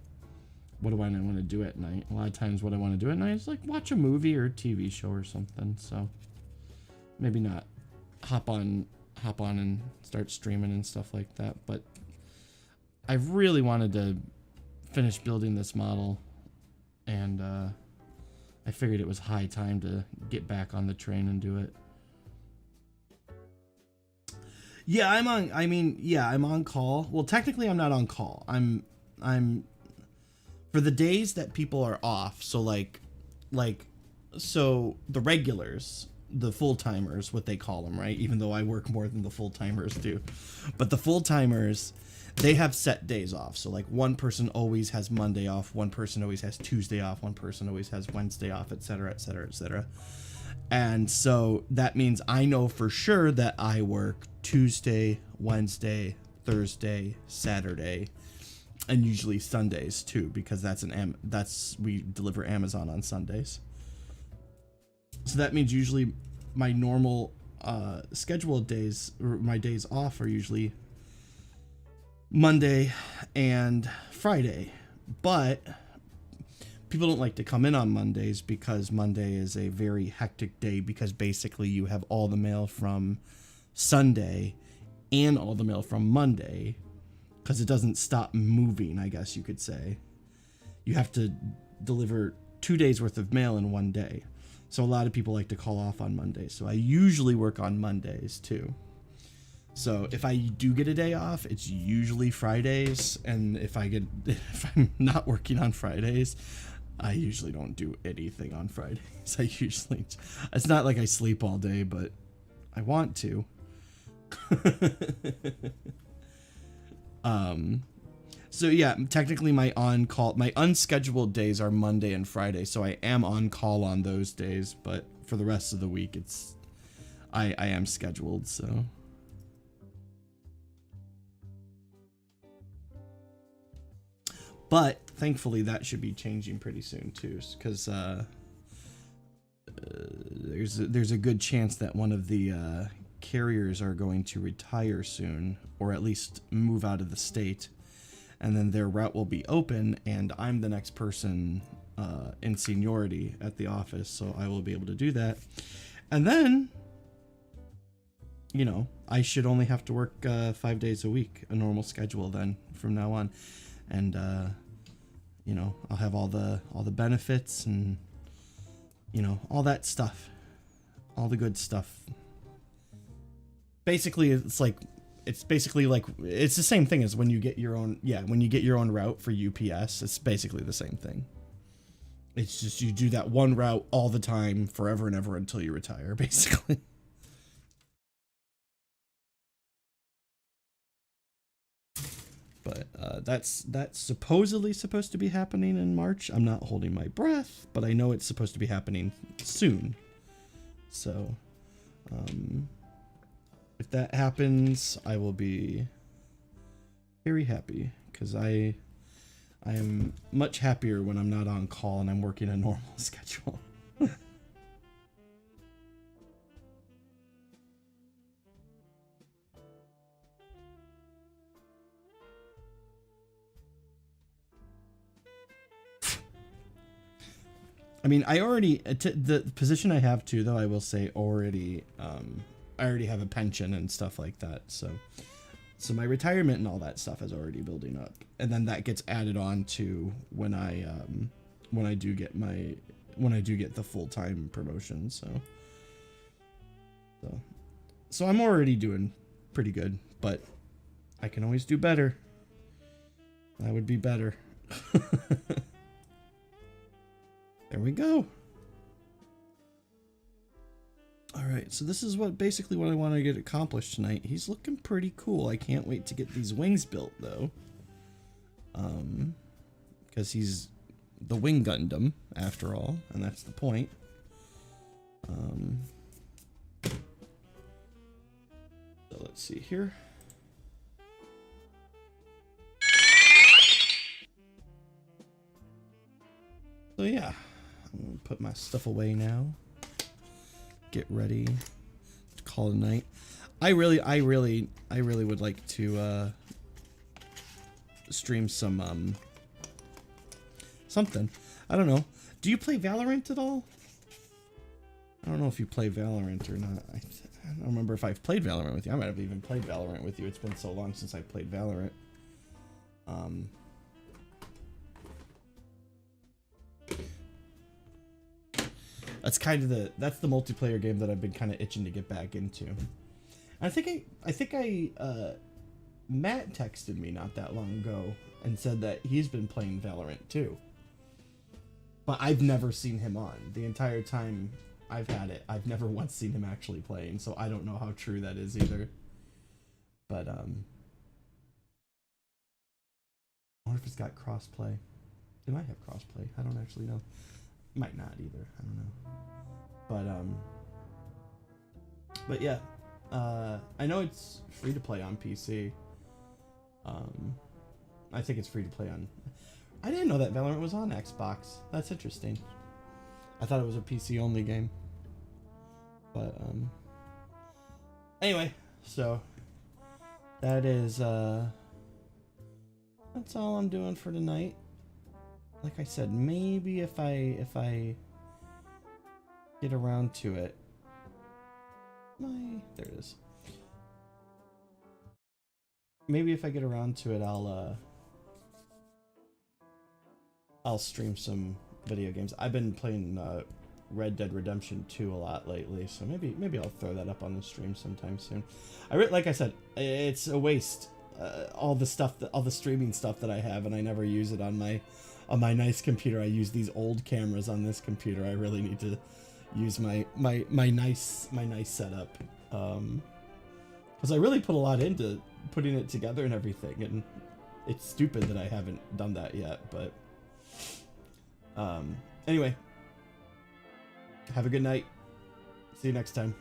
what do I want to do at night? A lot of times what I want to do at night is like watch a movie or a TV show or something. So maybe not hop on and start streaming and stuff like that. But I really wanted to finish building this model, and I figured it was high time to get back on the train and do it. Yeah, I'm on call. Well, technically I'm not on call. I'm for the days that people are off. So so the regulars, the full-timers, what they call them, right? Even though I work more than the full-timers do. But the full-timers, they have set days off. So like one person always has Monday off, one person always has Tuesday off, one person always has Wednesday off, etc., etc., etc. And so that means I know for sure that I work Tuesday, Wednesday, Thursday, Saturday, and usually Sundays too, because we deliver Amazon on Sundays. So that means usually my normal scheduled days, or my days off, are usually Monday and Friday. But people don't like to come in on Mondays because Monday is a very hectic day, because basically you have all the mail from Sunday and all the mail from Monday, because it doesn't stop moving, I guess you could say. You have to deliver 2 days worth of mail in one day. So a lot of people like to call off on Mondays. So I usually work on Mondays too. So if I do get a day off, it's usually Fridays. And if I'm not working on Fridays, I usually don't do anything on Fridays. It's not like I sleep all day, but I want to. So yeah, technically my unscheduled days are Monday and Friday, so I am on call on those days, but for the rest of the week I am scheduled, so. But thankfully that should be changing pretty soon too, because there's a good chance that one of the carriers are going to retire soon, or at least move out of the state, and then their route will be open, and I'm the next person in seniority at the office, so I will be able to do that. And then, you know, I should only have to work 5 days a week, a normal schedule then from now on, and you know, I'll have all the benefits and, you know, all that stuff, all the good stuff. Basically, it's the same thing as when you get your own route for UPS. It's basically the same thing. It's just you do that one route all the time, forever and ever, until you retire, basically. But that's supposedly supposed to be happening in March. I'm not holding my breath, but I know it's supposed to be happening soon. So, if that happens, I will be very happy, because I am much happier when I'm not on call and I'm working a normal schedule. I mean, the position I have too, though, I will say I already have a pension and stuff like that. So my retirement and all that stuff is already building up. And then that gets added on to when I do get the full-time promotion. So I'm already doing pretty good, but I can always do better. That would be better. There we go. Alright, so this is basically what I want to get accomplished tonight. He's looking pretty cool. I can't wait to get these wings built, though. Because he's the wing Gundam, after all, and that's the point. So let's see here. So yeah, I'm gonna put my stuff away now. Get ready to call it a night. I really would like to stream some something. I don't know. Do you play Valorant at all? I don't know if you play Valorant or not. I don't remember if I've played Valorant with you. I might have even played Valorant with you. It's been so long since I played Valorant. That's kind of that's the multiplayer game that I've been kind of itching to get back into. I think Matt texted me not that long ago and said that he's been playing Valorant too. But I've never seen him on. The entire time I've had it, I've never once seen him actually playing, so I don't know how true that is either. But I wonder if it's got crossplay. It might have crossplay. I don't actually know. Might not either. I don't know. But yeah. I know it's free to play on PC. I think it's free to play on... I didn't know that Valorant was on Xbox. That's interesting. I thought it was a PC only game. But anyway, so that is that's all I'm doing for tonight. Like I said, maybe if I get around to it. There it is. Maybe if I get around to it, I'll stream some video games. I've been playing Red Dead Redemption 2 a lot lately, so maybe I'll throw that up on the stream sometime soon. Like I said, it's a waste. All the streaming stuff that I have, and I never use it on my nice computer. I use these old cameras on this computer. I really need to use my nice setup, because I really put a lot into putting it together and everything, and it's stupid that I haven't done that yet. But anyway, have a good night. See you next time.